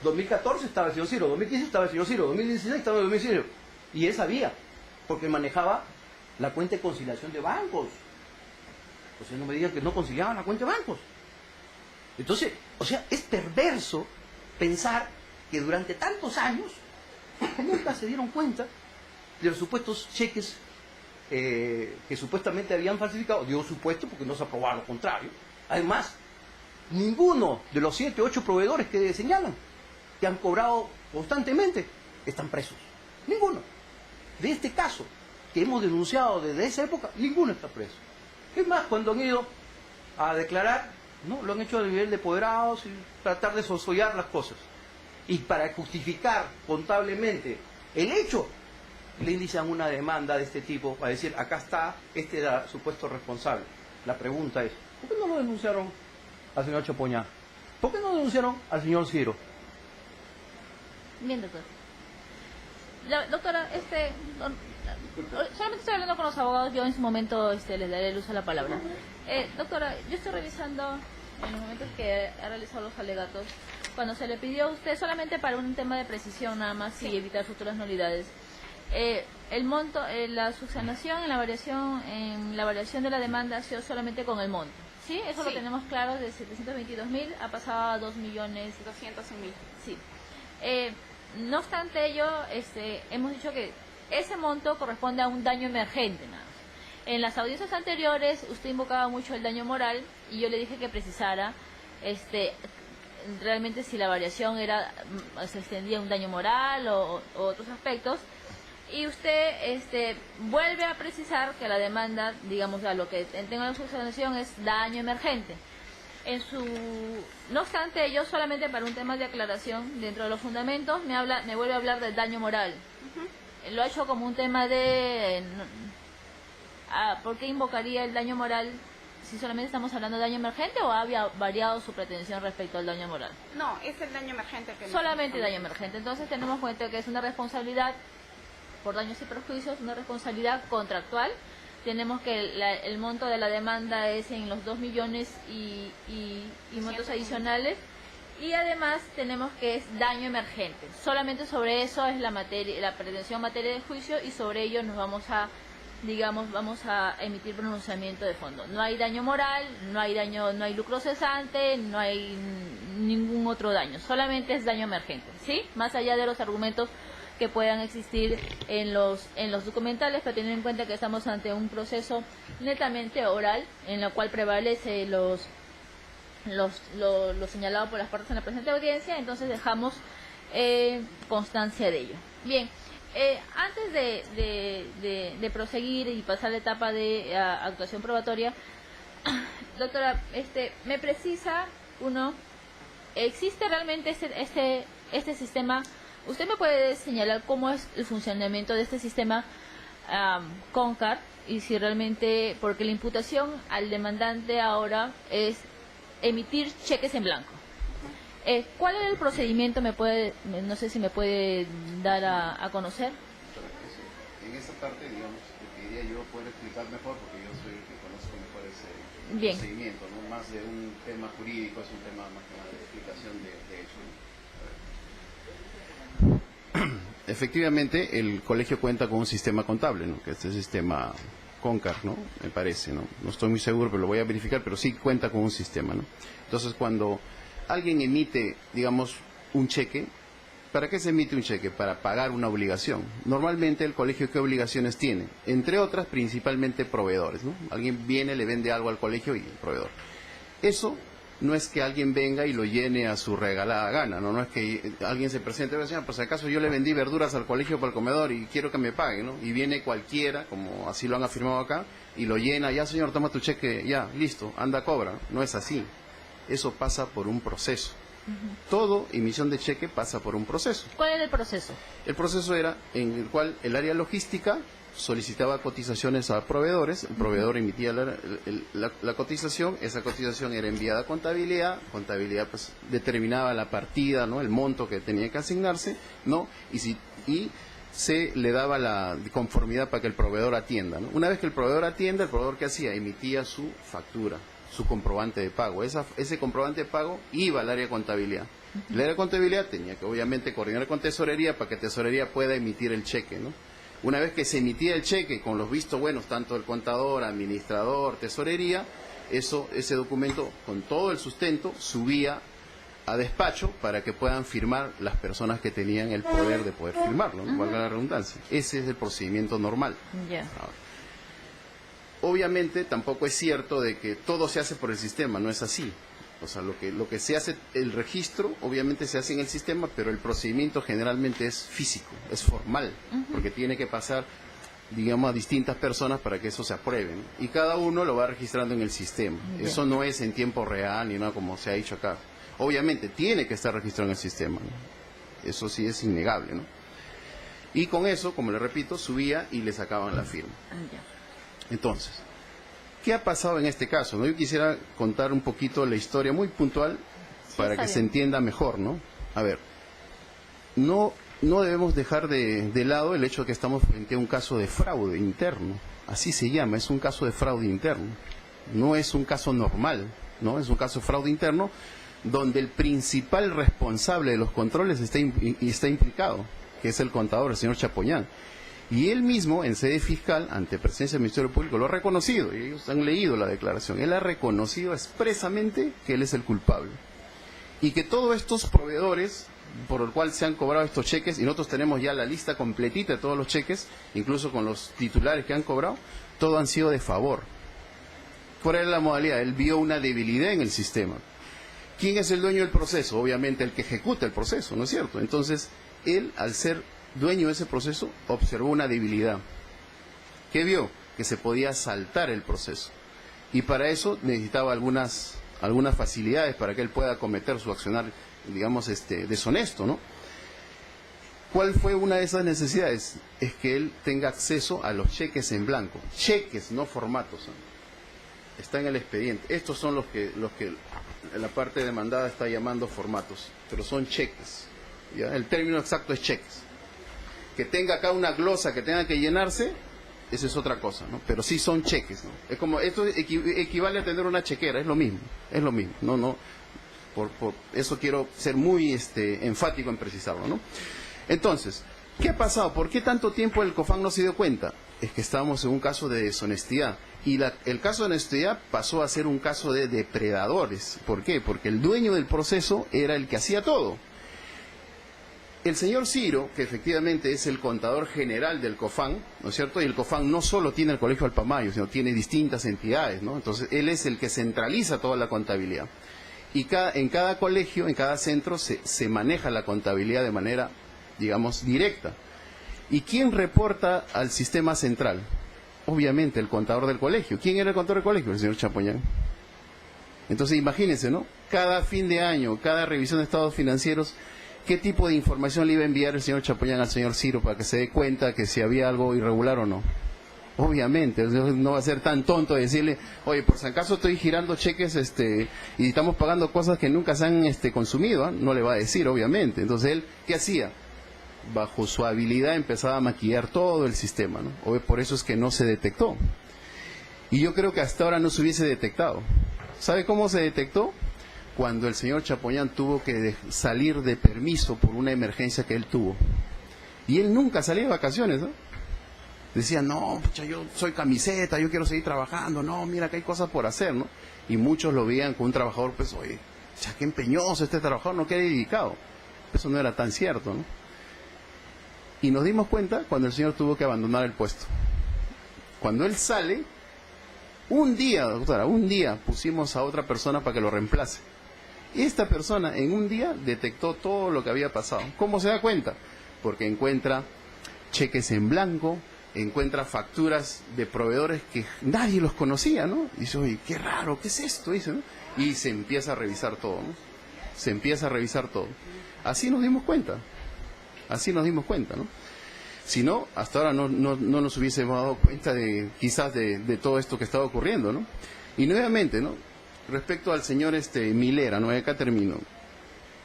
2014 estaba el señor Ciro, 2015 estaba el señor Ciro, 2016 estaba el señor Ciro. Y él sabía, porque manejaba la cuenta de conciliación de bancos. O sea, no me digan que no conciliaban la cuenta de bancos. Entonces, o sea, es perverso pensar que durante tantos años nunca se dieron cuenta de los supuestos cheques que supuestamente habían falsificado. Digo supuesto porque no se aprobaba lo contrario. Además, ninguno de los 7 o 8 proveedores que señalan, que han cobrado constantemente, están presos. Ninguno. De este caso que hemos denunciado desde esa época, ninguno está preso. Es más, cuando han ido a declarar, no, lo han hecho a nivel de apoderados y tratar de soslayar las cosas. Y para justificar contablemente el hecho, le inician una demanda de este tipo para decir, acá está, este era supuesto responsable. La pregunta es, ¿por qué no lo denunciaron al señor Chapuñán? ¿Por qué no denunciaron al señor Ciro? Bien, doctor. Doctora, solamente estoy hablando con los abogados, yo en su momento les daré el uso de la palabra. Doctora, yo estoy revisando en los momentos que ha realizado los alegatos, cuando se le pidió a usted solamente para un tema de precisión nada más y evitar futuras nulidades. El monto, la subsanación en la variación de la demanda ha sido solamente con el monto. ¿Sí? Eso lo tenemos claro, de 722.000 ha pasado a 2.200.000. Sí. No obstante ello, hemos dicho que ese monto corresponde a un daño emergente nada más. En las audiencias anteriores usted invocaba mucho el daño moral y yo le dije que precisara realmente si la variación se extendía a un daño moral o otros aspectos. Y usted vuelve a precisar que la demanda, digamos, a lo que tenga la subsanación es daño emergente. No obstante ello, solamente para un tema de aclaración dentro de los fundamentos, me vuelve a hablar del daño moral. Lo ha hecho como un tema de ¿por qué invocaría el daño moral si solamente estamos hablando de daño emergente o había variado su pretensión respecto al daño moral? No, es el daño emergente que solamente daño emergente. Entonces tenemos en cuenta que es una responsabilidad por daños y perjuicios, una responsabilidad contractual. Tenemos que el monto de la demanda es en los 2 millones y montos adicionales. Y además tenemos que es daño emergente. Solamente sobre eso es la pretensión materia de juicio y sobre ello nos vamos a emitir pronunciamiento de fondo. No hay daño moral, no hay lucro cesante, no hay ningún otro daño. Solamente es daño emergente, ¿sí? Más allá de los argumentos que puedan existir en los documentales, pero teniendo en cuenta que estamos ante un proceso netamente oral, en la cual prevalece lo señalado por las partes en la presente audiencia, entonces dejamos constancia de ello. Bien, antes de proseguir y pasar la etapa de actuación probatoria, doctora, me precisa ¿existe realmente este sistema? ¿Usted me puede señalar cómo es el funcionamiento de este sistema CONCAR? Y si realmente, porque la imputación al demandante ahora es emitir cheques en blanco. ¿Cuál es el procedimiento? No sé si me puede dar a conocer. En esa parte, digamos, le pediría yo poder explicar mejor, porque yo soy el que conozco mejor ese Bien. procedimiento, ¿no? Más de un tema jurídico, es un tema más que nada de explicación de hecho, ¿no? Efectivamente, el colegio cuenta con un sistema contable, ¿no? Que es el sistema CONCAR, ¿no? Me parece, ¿no? No estoy muy seguro, pero lo voy a verificar, pero sí cuenta con un sistema, ¿no? Entonces, cuando alguien emite, digamos, un cheque, ¿para qué se emite un cheque? Para pagar una obligación. Normalmente el colegio, ¿qué obligaciones tiene? Entre otras, principalmente proveedores, ¿no? Alguien viene, le vende algo al colegio y el proveedor. Eso no es que alguien venga y lo llene a su regalada gana, ¿no? No es que alguien se presente y diga, pues acaso yo le vendí verduras al colegio para el comedor y quiero que me pague, ¿no? Y viene cualquiera, como así lo han afirmado acá, y lo llena, ya señor, toma tu cheque, ya, listo, anda, cobra. No es así. Eso pasa por un proceso. Todo emisión de cheque pasa por un proceso. ¿Cuál era el proceso? El proceso era en el cual el área logística solicitaba cotizaciones a proveedores, el proveedor emitía la cotización, esa cotización era enviada a contabilidad pues determinaba la partida, ¿no? El monto que tenía que asignarse, ¿no? Y se le daba la conformidad para que el proveedor atienda, ¿no? Una vez que el proveedor atienda, el proveedor, ¿qué hacía? Emitía su factura, su comprobante de pago. Ese comprobante de pago iba al área de contabilidad. El área de contabilidad tenía que obviamente coordinar con tesorería para que tesorería pueda emitir el cheque, ¿no? Una vez que se emitía el cheque con los vistos buenos, tanto el contador, administrador, tesorería, ese documento con todo el sustento subía a despacho para que puedan firmar las personas que tenían el poder de poder firmarlo, ¿no? Valga la redundancia. Ese es el procedimiento normal. Ya. Obviamente tampoco es cierto de que todo se hace por el sistema, no es así. O sea, lo que se hace, el registro, obviamente se hace en el sistema, pero el procedimiento generalmente es físico, es formal, porque tiene que pasar, digamos, a distintas personas para que eso se apruebe, ¿no? Y cada uno lo va registrando en el sistema. Eso no es en tiempo real ni nada como se ha dicho acá. Obviamente tiene que estar registrado en el sistema, ¿no? Eso sí es innegable, ¿no? Y con eso, como le repito, subía y le sacaban la firma. Entonces, ¿qué ha pasado en este caso? ¿No? Yo quisiera contar un poquito la historia muy puntual para que se entienda mejor, ¿no? A ver, no debemos dejar de lado el hecho de que estamos frente a un caso de fraude interno. Así se llama, es un caso de fraude interno. No es un caso normal, ¿no? Es un caso de fraude interno donde el principal responsable de los controles está implicado, que es el contador, el señor Chapoñán. Y él mismo, en sede fiscal, ante presencia del Ministerio Público, lo ha reconocido, y ellos han leído la declaración. Él ha reconocido expresamente que él es el culpable. Y que todos estos proveedores, por el cual se han cobrado estos cheques, y nosotros tenemos ya la lista completita de todos los cheques, incluso con los titulares que han cobrado, todos han sido de favor. ¿Cuál era la modalidad? Él vio una debilidad en el sistema. ¿Quién es el dueño del proceso? Obviamente el que ejecuta el proceso, ¿no es cierto? Entonces, él, al ser dueño de ese proceso, observó una debilidad. ¿Qué vio? Que se podía saltar el proceso. Y para eso necesitaba algunas facilidades para que él pueda cometer su accionar, digamos, deshonesto, ¿no? ¿Cuál fue una de esas necesidades? Es que él tenga acceso a los cheques en blanco. Cheques, no formatos, ¿no? Está en el expediente. Estos son los que la parte demandada está llamando formatos, pero son cheques, ¿ya? El término exacto es cheques. Que tenga acá una glosa que tenga que llenarse, eso es otra cosa, ¿no? Pero sí son cheques, ¿no? Es como, esto equivale a tener una chequera, es lo mismo, no, por eso quiero ser muy enfático en precisarlo, ¿no? Entonces, ¿qué ha pasado? ¿Por qué tanto tiempo el COFAN no se dio cuenta? Es que estábamos en un caso de deshonestidad, y el caso de honestidad pasó a ser un caso de depredadores. ¿Por qué? Porque el dueño del proceso era el que hacía todo. El señor Ciro, que efectivamente es el contador general del COFAN, ¿no es cierto? Y el COFAN no solo tiene el Colegio Alpamayo, sino tiene distintas entidades, ¿no? Entonces, él es el que centraliza toda la contabilidad. Y en cada colegio, en cada centro, se maneja la contabilidad de manera, digamos, directa. ¿Y quién reporta al sistema central? Obviamente, el contador del colegio. ¿Quién era el contador del colegio? El señor Chapoñán. Entonces, imagínense, ¿no? Cada fin de año, cada revisión de estados financieros, ¿qué tipo de información le iba a enviar el señor Chapoñán al señor Ciro para que se dé cuenta que si había algo irregular o no? Obviamente, no va a ser tan tonto de decirle, oye, por si acaso estoy girando cheques y estamos pagando cosas que nunca se han consumido, ¿eh? No le va a decir, obviamente. Entonces él, ¿qué hacía? Bajo su habilidad empezaba a maquillar todo el sistema, ¿no? Por eso es que no se detectó. Y yo creo que hasta ahora no se hubiese detectado. ¿Sabe cómo se detectó? Cuando el señor Chapoñán tuvo que salir de permiso por una emergencia que él tuvo. Y él nunca salía de vacaciones, ¿no? Decía, no, pucha, yo soy camiseta, yo quiero seguir trabajando, no, mira que hay cosas por hacer, ¿no? Y muchos lo veían con un trabajador, pues, oye, ya qué empeñoso este trabajador, no queda dedicado. Eso no era tan cierto, ¿no? Y nos dimos cuenta cuando el señor tuvo que abandonar el puesto. Cuando él sale, un día, doctora, un día pusimos a otra persona para que lo reemplace. Y esta persona en un día detectó todo lo que había pasado. ¿Cómo se da cuenta? Porque encuentra cheques en blanco, encuentra facturas de proveedores que nadie los conocía, ¿no? Y dice, oye, qué raro, ¿qué es esto? Dice, ¿no? Y se empieza a revisar todo, ¿no? Se empieza a revisar todo. Así nos dimos cuenta. Así nos dimos cuenta, ¿no? Si no, hasta ahora no nos hubiésemos dado cuenta quizás de todo esto que estaba ocurriendo, ¿no? Y nuevamente, ¿no? Respecto al señor Milera, ¿no? Acá termino.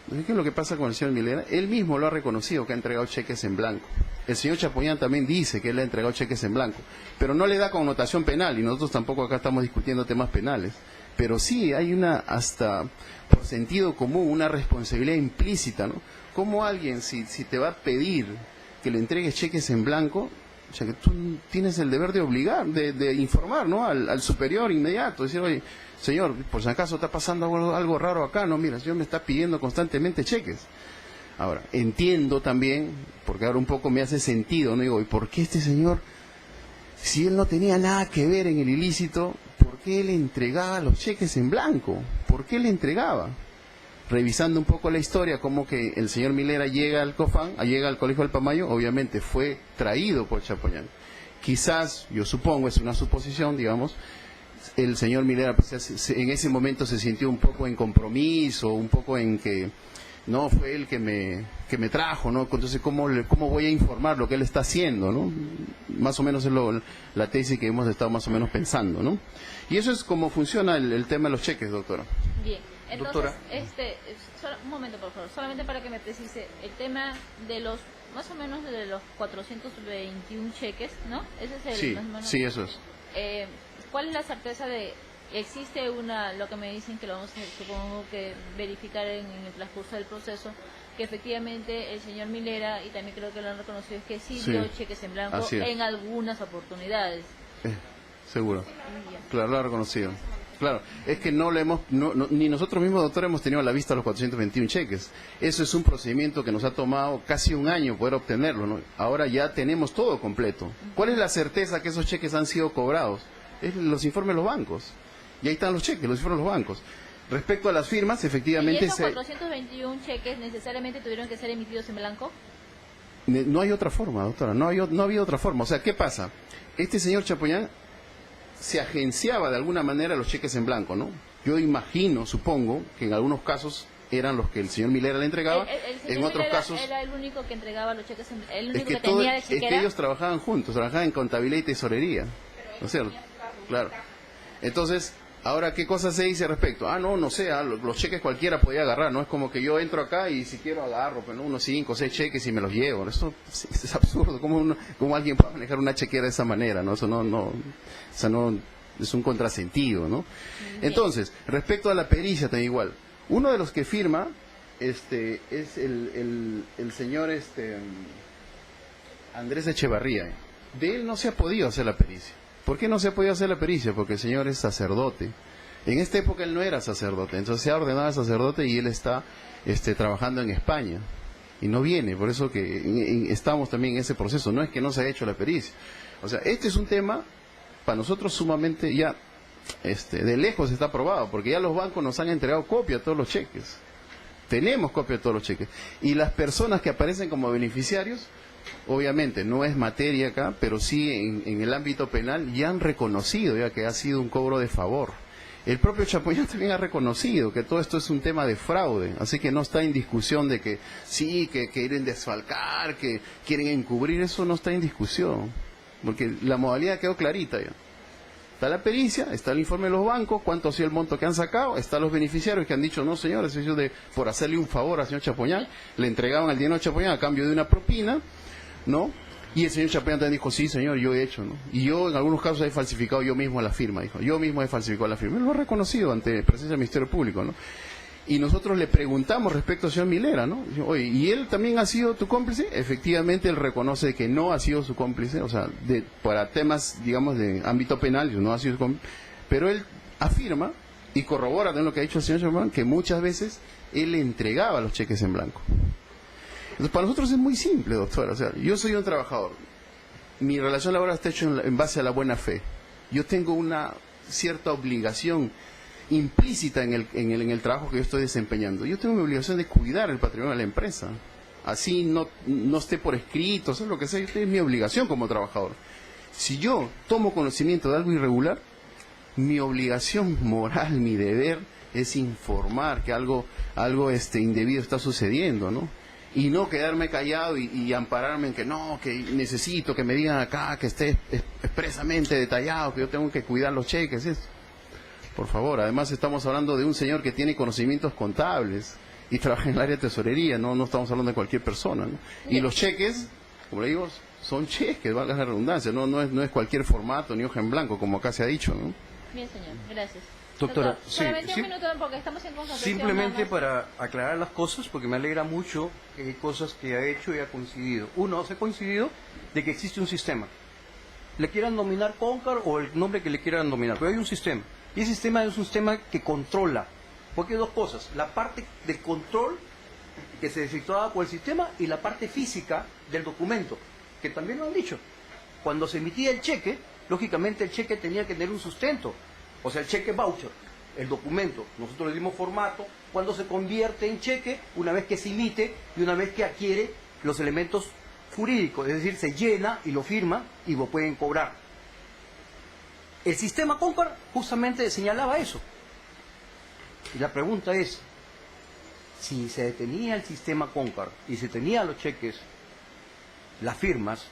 ¿Qué es lo que pasa con el señor Milera? Él mismo lo ha reconocido que ha entregado cheques en blanco. El señor Chapoñán también dice que él ha entregado cheques en blanco, pero no le da connotación penal, y nosotros tampoco acá estamos discutiendo temas penales. Pero sí hay hasta por sentido común, una responsabilidad implícita, ¿no? ¿Cómo alguien, si te va a pedir que le entregues cheques en blanco, o sea, que tú tienes el deber de obligar, de informar, ¿no? Al superior inmediato, decir, oye, señor, por si acaso está pasando algo raro acá, no, mira, el señor me está pidiendo constantemente cheques. Ahora, entiendo también, porque ahora un poco me hace sentido, ¿no? Digo, ¿y por qué este señor, si él no tenía nada que ver en el ilícito, por qué él entregaba los cheques en blanco? ¿Por qué le entregaba? Revisando un poco la historia, como que el señor Milera llega al COFAN, llega al Colegio Alpamayo, obviamente fue traído por Chapoñán. Quizás, yo supongo, es una suposición, digamos, el señor Milera pues, en ese momento se sintió un poco en compromiso, un poco en que no fue él que me trajo, ¿no? Entonces, ¿cómo voy a informar lo que él está haciendo, ¿no? Más o menos es la tesis que hemos estado más o menos pensando, ¿no? Y eso es cómo funciona el tema de los cheques, doctora. Bien. Entonces, Doctora. Un momento, por favor, solamente para que me precise el tema de los, más o menos de los 421 cheques, ¿no? Ese es el, Sí, más o menos, sí, eso es. ¿Cuál es la certeza de, existe lo que me dicen que lo vamos a, supongo que verificar en el transcurso del proceso, que efectivamente el señor Milera, y también creo que lo han reconocido, es que sí dio cheques en blanco en algunas oportunidades? Seguro. Claro, lo ha reconocido. Claro, es que ni nosotros mismos, doctor, hemos tenido a la vista los 421 cheques. Eso es un procedimiento que nos ha tomado casi un año poder obtenerlo, ¿no? Ahora ya tenemos todo completo. ¿Cuál es la certeza que esos cheques han sido cobrados? Es los informes de los bancos. Y ahí están los cheques, los informes de los bancos. Respecto a las firmas, efectivamente... ¿Y esos 421 cheques necesariamente tuvieron que ser emitidos en blanco? No hay otra forma, doctora, no había otra forma. O sea, ¿qué pasa? Este señor Chapoñán se agenciaba de alguna manera los cheques en blanco, ¿no? Yo imagino, supongo, que en algunos casos eran los que el señor Milera le entregaba, en otros casos... Era el único que entregaba los cheques, el único es que, que tenía de chequera. Es que ellos trabajaban juntos, trabajaban en contabilidad y tesorería, ¿no es cierto? Claro. Entonces, ahora, ¿qué cosa se dice al respecto? No sé, los cheques cualquiera podía agarrar, no es como que yo entro acá y si quiero agarro, pero unos 5 o 6 cheques y me los llevo. Eso es absurdo, ¿cómo alguien puede manejar una chequera de esa manera? ¿No? Eso no es un contrasentido, ¿no? Entonces, respecto a la pericia también igual, uno de los que firma es el señor Andrés Echevarría. De él no se ha podido hacer la pericia. ¿Por qué no se ha podido hacer la pericia? Porque el señor es sacerdote. En esta época él no era sacerdote, entonces se ha ordenado sacerdote y él está trabajando en España. y no viene, por eso que estamos también en ese proceso, no es que no se haya hecho la pericia. O sea, este es un tema para nosotros sumamente ya, de lejos está aprobado, porque ya los bancos nos han entregado copia de todos los cheques. Tenemos copia de todos los cheques. Y las personas que aparecen como beneficiarios, obviamente no es materia acá, pero sí en el ámbito penal ya han reconocido ya que ha sido un cobro de favor. El propio Chapoñán también ha reconocido que todo esto es un tema de fraude, así que no está en discusión de que sí, que quieren desfalcar, que quieren encubrir, eso no está en discusión, porque la modalidad quedó clarita ya. Está la pericia, está el informe de los bancos, cuánto ha sido el monto que han sacado, están los beneficiarios que han dicho, no señores, eso por hacerle un favor al señor Chapoñán, le entregaban el dinero a Chapoñán a cambio de una propina, ¿no? Y el señor Chapoñán también dijo, sí señor, yo he hecho, ¿no? Y yo en algunos casos he falsificado yo mismo la firma, dijo, yo mismo he falsificado la firma. Él lo ha reconocido ante presencia del Ministerio Público, ¿no? Y nosotros le preguntamos respecto al señor Milera, ¿no? Oye, ¿y él también ha sido tu cómplice? Efectivamente, él reconoce que no ha sido su cómplice, o sea, para temas, digamos, de ámbito penal, no ha sido su cómplice, pero él afirma y corrobora también lo que ha dicho el señor Chapoñán, que muchas veces él le entregaba los cheques en blanco. Entonces, para nosotros es muy simple, doctora, o sea, yo soy un trabajador, mi relación laboral está hecha en base a la buena fe, yo tengo una cierta obligación implícita en el trabajo que yo estoy desempeñando. Yo tengo mi obligación de cuidar el patrimonio de la empresa. Así no esté por escrito, eso es lo que sea, es mi obligación como trabajador. Si yo tomo conocimiento de algo irregular, mi obligación moral, mi deber, es informar que algo indebido está sucediendo, ¿no? Y no quedarme callado y ampararme en que no, que necesito que me digan acá, que esté expresamente detallado, que yo tengo que cuidar los cheques, eso. Por favor, además estamos hablando de un señor que tiene conocimientos contables y trabaja en el área de tesorería, no estamos hablando de cualquier persona, ¿no? Y los cheques, como le digo, son cheques, valga la redundancia, no es cualquier formato ni hoja en blanco, como acá se ha dicho, ¿no? Bien, señor, gracias. Doctora, solamente un minuto porque estamos en concentración. simplemente para aclarar las cosas, porque me alegra mucho que hay cosas que ha hecho y ha coincidido. Uno, se ha coincidido de que existe un sistema. Le quieran nominar CONCAR o el nombre que le quieran nominar, pero hay un sistema. Y ese sistema es un sistema que controla. Porque hay dos cosas. La parte de control que se efectuaba por el sistema y la parte física del documento, que también lo han dicho. Cuando se emitía el cheque, lógicamente el cheque tenía que tener un sustento. O sea, el cheque voucher, el documento. Nosotros le dimos formato. Cuando se convierte en cheque, una vez que se emite y una vez que adquiere los elementos jurídicos. Es decir, se llena y lo firma y lo pueden cobrar. El sistema CONCAR justamente señalaba eso. Y la pregunta es, si se detenía el sistema CONCAR y se tenían los cheques, las firmas,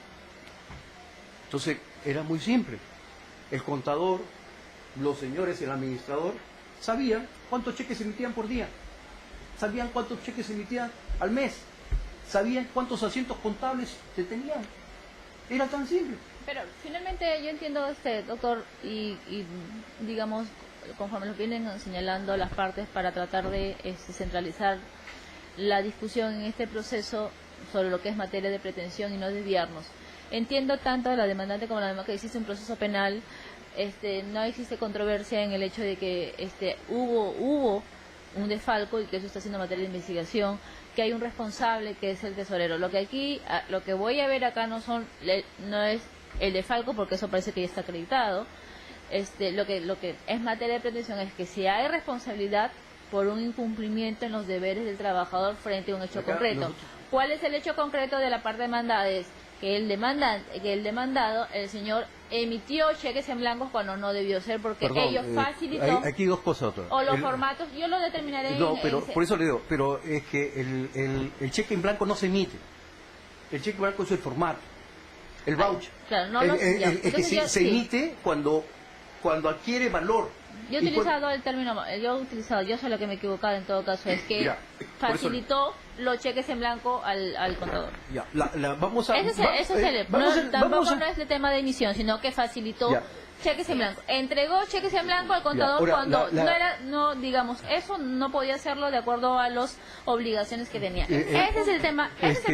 entonces era muy simple. El contador, los señores, el administrador, sabían cuántos cheques se emitían por día, sabían cuántos cheques se emitían al mes, sabían cuántos asientos contables se tenían. Era tan simple. Pero finalmente yo entiendo, doctor, y digamos, conforme lo vienen señalando las partes para tratar de centralizar la discusión en este proceso sobre lo que es materia de pretensión y no desviarnos. Entiendo tanto a la demandante como a la demanda que existe un proceso penal, no existe controversia en el hecho de que hubo un desfalco y que eso está siendo materia de investigación, que hay un responsable que es el tesorero. Lo que voy a ver acá no es el desfalco, porque eso parece que ya está acreditado. Lo que es materia de pretensión es que si hay responsabilidad por un incumplimiento en los deberes del trabajador frente a un hecho concreto. ¿Cuál es el hecho concreto de la parte demandada? Es que el demandado, el señor, emitió cheques en blancos cuando no debió ser, porque ellos facilitó. Aquí dos cosas, doctora. O los formatos, yo lo determinaré. No, pero por eso le digo, pero es que el cheque en blanco no se emite. El cheque en blanco es el formato, el voucher. Claro, no se emite cuando adquiere valor. Yo he utilizado el término, yo sé lo que me he equivocado en todo caso, es que facilitó los cheques en blanco al contador. Ya, vamos a... Tampoco no es el tema de emisión, sino que facilitó cheques en blanco. Entregó cheques en blanco al contador cuando eso no podía hacerlo de acuerdo a las obligaciones que tenía. Ese es el tema, Eso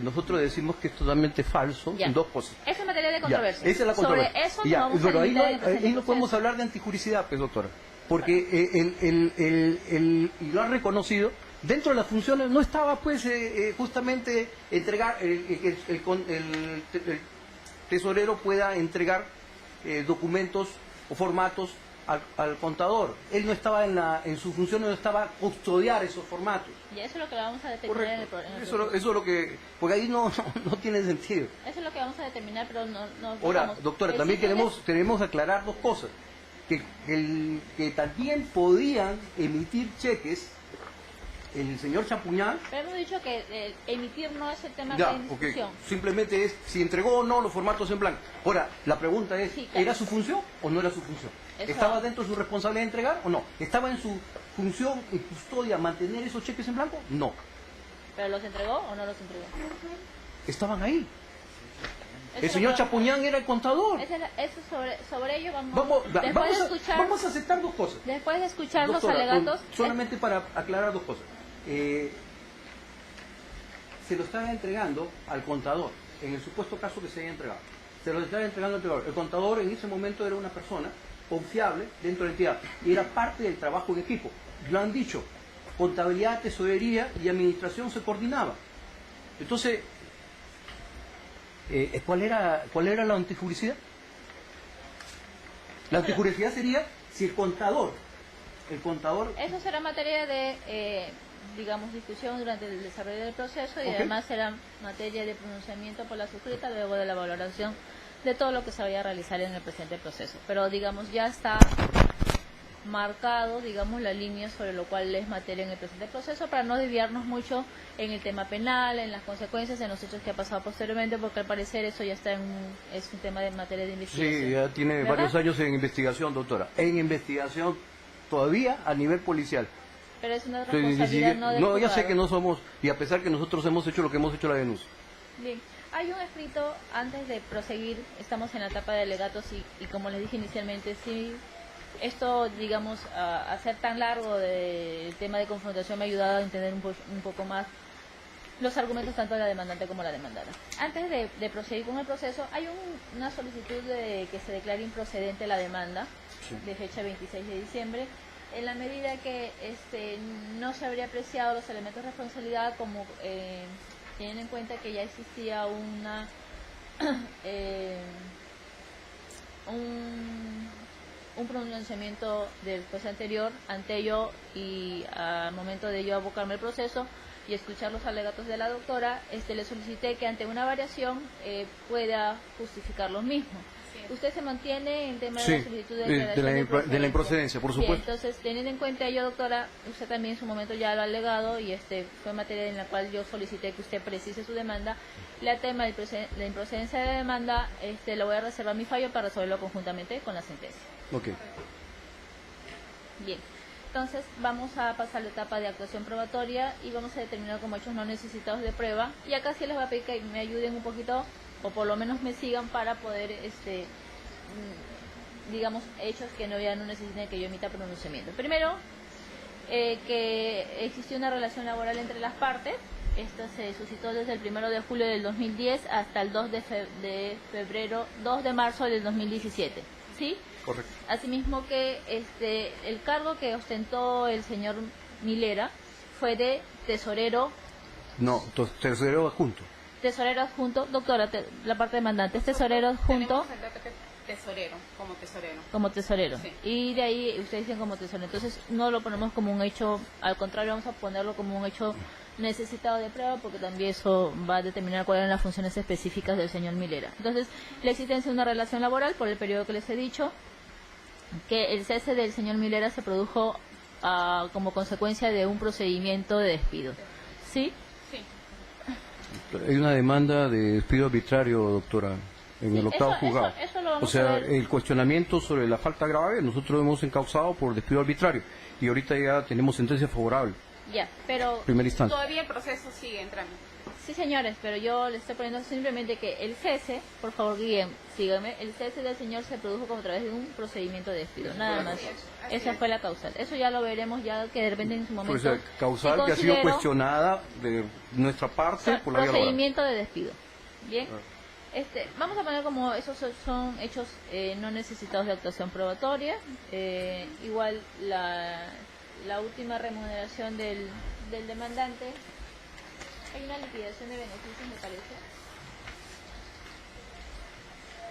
nosotros decimos que es totalmente falso en dos cosas. Esa es materia de controversia. Esa es la controversia. Sobre eso no vamos a ahí no podemos hablar de antijuricidad, pues, doctora. Porque y lo ha reconocido dentro de las funciones no estaba pues justamente entregar, el tesorero pueda entregar documentos o formatos al contador. Él no estaba en su función, no estaba custodiar esos formatos. Y eso es lo que vamos a determinar en el Eso es lo que, porque ahí no tiene sentido. Eso es lo que vamos a determinar, pero no Ahora, vamos. doctora, El también sistema queremos aclarar dos cosas. Que también podían emitir cheques el señor Chapuñán. Pero hemos dicho que emitir no es el tema Ya, que hay en ok. discusión. Simplemente es si entregó o no los formatos en blanco. Ahora, la pregunta es, Sí, claro. ¿era su función o no era su función? Eso. ¿Estaba dentro de su responsabilidad de entregar o no? ¿Estaba en su función y custodia mantener esos cheques en blanco? No. ¿Pero los entregó o no los entregó? Estaban ahí. Eso El es señor lo que- Chapuñán era el contador. Eso sobre ello Vamos a aceptar dos cosas. después de escuchar Doctora, los alegatos, solamente para aclarar dos cosas. Se lo estaba entregando al contador, en el supuesto caso que se haya entregado. Se lo estaba entregando al contador. El contador en ese momento era una persona confiable dentro de la entidad y era parte del trabajo en equipo. Lo han dicho, contabilidad, tesorería y administración se coordinaba. Entonces, ¿cuál era la antijuricidad? La antijuricidad sería si el contador eso será materia de, digamos, discusión durante el desarrollo del proceso y Ok. además será materia de pronunciamiento por la suscrita luego de la valoración de todo lo que se vaya a realizar en el presente proceso. Pero, digamos, ya está marcado, digamos, la línea sobre lo cual es materia en el presente proceso para no desviarnos mucho en el tema penal, en las consecuencias, en los hechos que ha pasado posteriormente, porque al parecer eso ya está es un tema de materia de investigación. Sí, ya tiene ¿Verdad? varios años en investigación, doctora. en investigación todavía a nivel policial. Pero es una Sí, ni responsabilidad siquiera- no del No, ya sé juzgado. que no somos, y a pesar que nosotros hemos hecho lo que hemos hecho la denuncia. Bien, hay un escrito, antes de proseguir, estamos en la etapa de alegatos y como les dije inicialmente, si esto, digamos, a ser tan largo del tema de confrontación me ha ayudado a entender un poco más los argumentos tanto de la demandante como la demandada. Antes de proseguir con el proceso, hay una solicitud de que se declare improcedente la demanda de fecha 26 de diciembre, en la medida que no se habría apreciado los elementos de responsabilidad como teniendo en cuenta que ya existía un pronunciamiento del juez anterior ante ello y al momento de yo abocarme al proceso y escuchar los alegatos de la doctora, le solicité que ante una variación pueda justificar lo mismo. ¿Usted se mantiene en tema de la solicitud de declaración de la improcedencia, por Bien, supuesto. entonces, teniendo en cuenta ello, doctora, usted también en su momento ya lo ha alegado y fue materia en la cual yo solicité que usted precise su demanda. La tema de la improcedencia de la demanda, le voy a reservar mi fallo para resolverlo conjuntamente con la sentencia. Ok. Bien, entonces vamos a pasar a la etapa de actuación probatoria y vamos a determinar como hechos no necesitados de prueba. Y acá sí les voy a pedir que me ayuden un poquito, o por lo menos me sigan para poder, digamos, hechos que ya no necesiten que yo emita pronunciamiento. Primero, que existió una relación laboral entre las partes. Esta se suscitó desde el 1 de julio del 2010 hasta el 2 de marzo del 2017. ¿Sí? Correcto. Asimismo que el cargo que ostentó el señor Milera fue de tesorero Tesorero adjunto. adjunto, doctora, la parte demandante, es tesorero adjunto Tenemos el DPT tesorero, como tesorero. Sí. Y de ahí ustedes dicen como tesorero. Entonces no lo ponemos como un hecho, al contrario, vamos a ponerlo como un hecho necesitado de prueba porque también eso va a determinar cuáles eran las funciones específicas del señor Milera. Entonces, la existencia de una relación laboral por el periodo que les he dicho, que el cese del señor Milera se produjo como consecuencia de un procedimiento de despido. ¿Sí? Hay una demanda de despido arbitrario, doctora, en el octavo juzgado. Eso lo vamos O sea, a ver. el cuestionamiento sobre la falta grave, nosotros lo hemos encausado por despido arbitrario y ahorita ya tenemos sentencia favorable, Ya, pero primera instancia. Todavía el proceso sigue en trámite. sí, señores, pero yo le estoy poniendo simplemente que el cese, por favor, Guillem, sígame, el cese del señor se produjo como a través de un procedimiento de despido, nada más. Esa fue la causal. Eso ya lo veremos ya que de repente en su momento. Pues, causal si que ha sido considero- cuestionada de nuestra parte por la vía laboral. procedimiento de despido. Bien. Vamos a poner como esos son hechos no necesitados de actuación probatoria. Igual la última remuneración del demandante. Hay una liquidación de beneficios, me parece.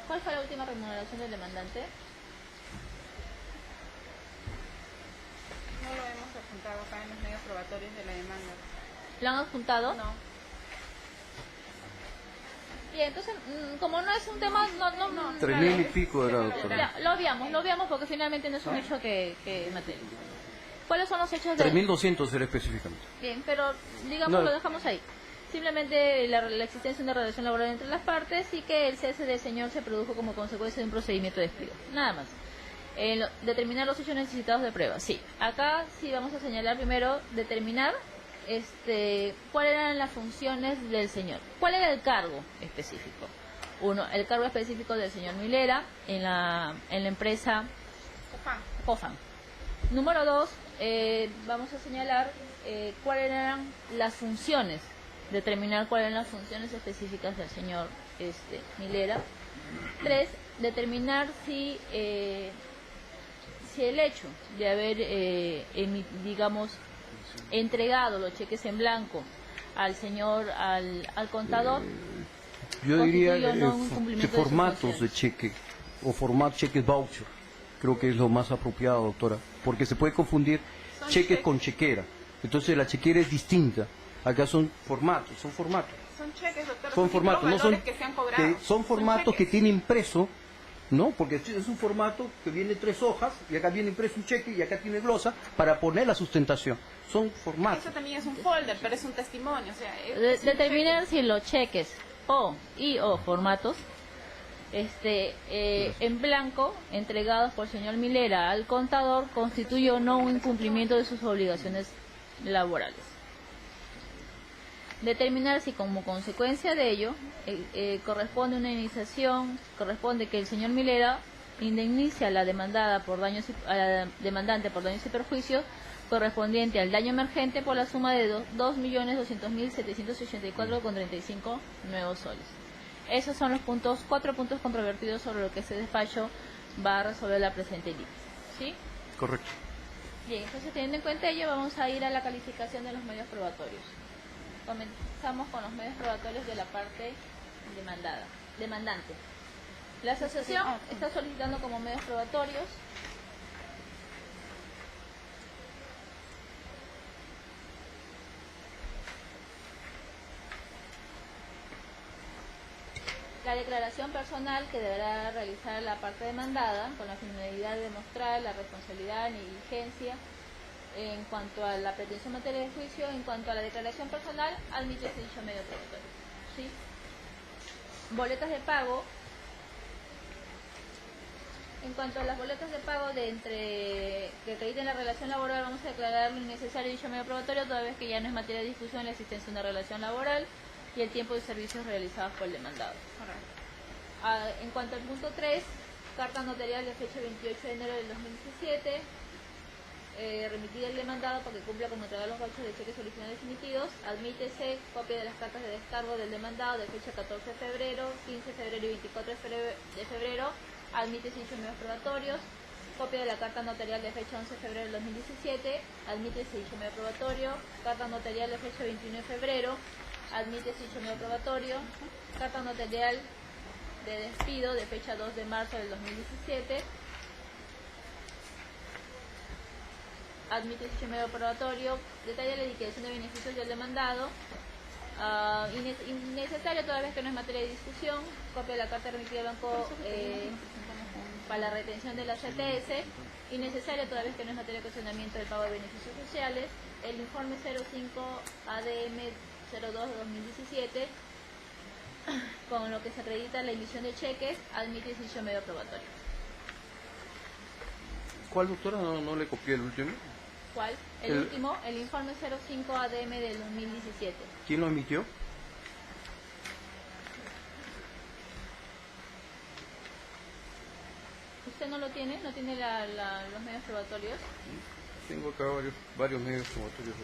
¿Cuál fue la última remuneración del demandante? No lo hemos adjuntado acá en los medios probatorios de la demanda. ¿Lo han adjuntado? No. Bien, entonces, como no es un tema, no 3.000 y pico era, doctora. ya, lo obviamos porque finalmente no es un hecho que materializa. ¿Cuáles son los hechos de...? 3.200 era específicamente. Bien, pero digamos No. lo dejamos ahí. Simplemente la existencia de una relación laboral entre las partes y que el cese del señor se produjo como consecuencia de un procedimiento de despido. Nada más. Determinar los hechos necesitados de prueba. Sí, acá sí vamos a señalar primero, determinar cuáles eran las funciones del señor. ¿Cuál era el cargo específico? Uno, el cargo específico del señor Milera en la empresa COFAN. Número dos, vamos a señalar cuáles eran las funciones, determinar cuáles eran las funciones específicas del señor Milera. Tres, determinar si el hecho de haber, digamos, entregado los cheques en blanco al señor, al contador, Yo diría constituye o no un que cumplimiento de sus formatos de funciones. cheque o formato cheques voucher. Creo que es lo más apropiado, doctora, porque se puede confundir cheques con chequera. Entonces la chequera es distinta. Acá son formatos. Son cheques, doctor. Son formatos, no son, que se han cobrado. son formatos que cheques. tiene impreso, ¿no? Porque es un formato que viene 3 hojas y acá viene impreso un cheque y acá tiene glosa para poner la sustentación. Son formatos. Eso también es un folder, pero es un testimonio. O sea, Determinar si los cheques o formatos en blanco entregados por el señor Milera al contador constituye o no un incumplimiento de sus obligaciones laborales. Determinar si como consecuencia de ello corresponde una indemnización, corresponde que el señor Milera indemnice a la demandada por daños a la demandante por daños y perjuicios correspondiente al daño emergente por la suma de 2.200.784,35 nuevos soles. Esos son los 4 puntos controvertidos sobre lo que este despacho va a resolver la presente ley. ¿Sí? Correcto. Bien, entonces teniendo en cuenta ello, vamos a ir a la calificación de los medios probatorios. Comenzamos con los medios probatorios de la parte demandante. La asociación está solicitando como medios probatorios la declaración personal que deberá realizar la parte demandada con la finalidad de demostrar la responsabilidad y negligencia en cuanto a la pretensión materia de juicio. En cuanto a la declaración personal, admite dicho medio probatorio. ¿Sí? Boletas de pago. En cuanto a las boletas de pago que acrediten la relación laboral, vamos a declarar lo innecesario dicho medio probatorio, toda vez que ya no es materia de discusión la existencia de una relación laboral y el tiempo de servicios realizados por el demandado. En cuanto al punto 3, carta notarial de fecha 28 de enero del 2017, remitida al demandado para que cumpla con entregar los vouchers de cheques originales emitidos. Admítese copia de las cartas de descargo del demandado de fecha 14 de febrero, 15 de febrero y 24 de febrero. Admítese dichos medios probatorios. Copia de la carta notarial de fecha 11 de febrero del 2017. Admítese dicho medio probatorio. Carta notarial de fecha 21 de febrero. Admítese dicho medio probatorio. Carta notarial de despido de fecha 2 de marzo del 2017. Admite dicho medio probatorio. Detalla la liquidación de beneficios del demandado. Innecesario toda vez que no es materia de discusión. Copia de la carta remitida al banco para la retención de la CTS. Innecesario toda vez que no es materia de cuestionamiento del pago de beneficios sociales. El informe 05 ADM 02 de 2017, con lo que se acredita la emisión de cheques, admite dicho medio probatorio. ¿Cuál, doctora? No le copié el último. ¿Cuál? El último, el informe 05 ADM del 2017. ¿Quién lo emitió? ¿Usted no lo tiene? ¿No tiene los medios probatorios? Tengo acá varios medios probatorios.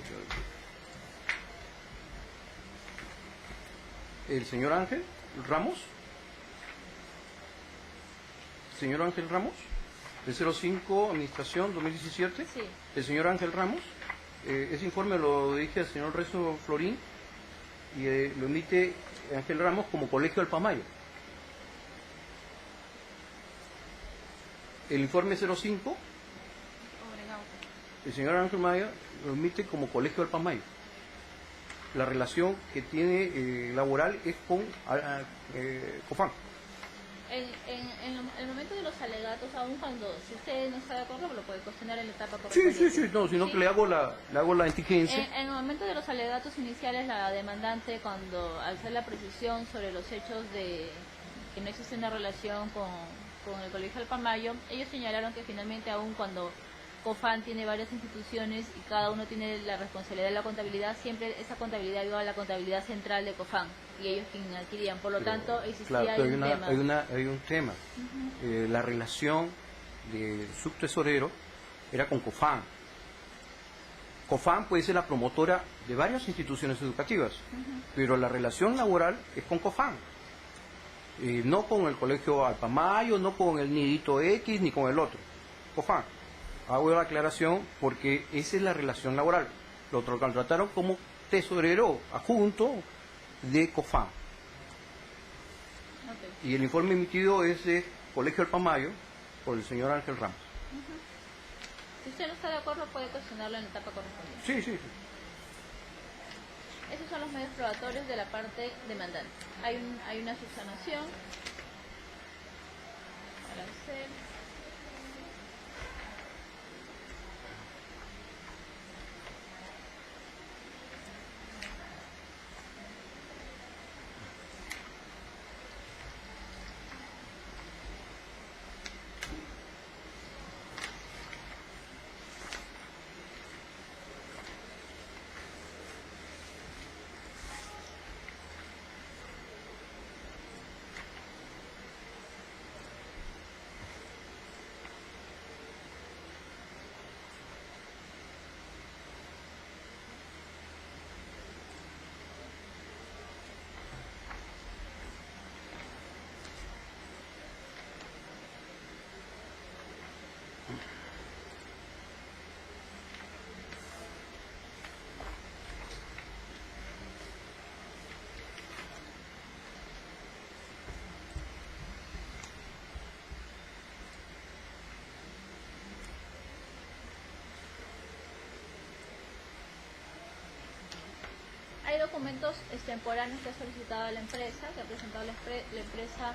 ¿El señor Ángel Ramos? ¿Señor Ángel Ramos? El 05, Administración 2017, Sí. el señor Ángel Ramos. Ese informe lo dije al señor Rezo Florín y lo emite Ángel Ramos como Colegio Alpamayo. El informe 05, el señor Ángel Maya lo emite como Colegio Alpamayo. La relación que tiene laboral es con COFAN. En el momento de los alegatos, aún cuando, si usted no está de acuerdo, lo puede cuestionar en la etapa Sí, correspondiente. no, sino que le hago la exigencia. En el momento de los alegatos iniciales, la demandante, cuando al hacer la precisión sobre los hechos de que no existe una relación con el Colegio Alpamayo, ellos señalaron que finalmente, aún cuando COFAN tiene varias instituciones y cada uno tiene la responsabilidad de la contabilidad, siempre esa contabilidad iba a la contabilidad central de COFAN y ellos quienes adquirían. Por lo tanto, existía Claro, pero un tema. hay un tema. La relación del subtesorero era con COFAN. COFAN puede ser la promotora de varias instituciones educativas, pero la relación laboral es con COFAN. No con el Colegio Alpamayo, no con el Nidito X, ni con el otro. COFAN. Hago la aclaración porque esa es la relación laboral. Lo contrataron como tesorero adjunto de COFAN. Okay. Y el informe emitido es de Colegio Alpamayo por el señor Ángel Ramos. Si usted no está de acuerdo, puede cuestionarlo en la etapa correspondiente. Sí. Esos son los medios probatorios de la parte demandante. Hay una subsanación. Arancel. Hay documentos extemporáneos que ha solicitado la empresa, que ha presentado la empresa,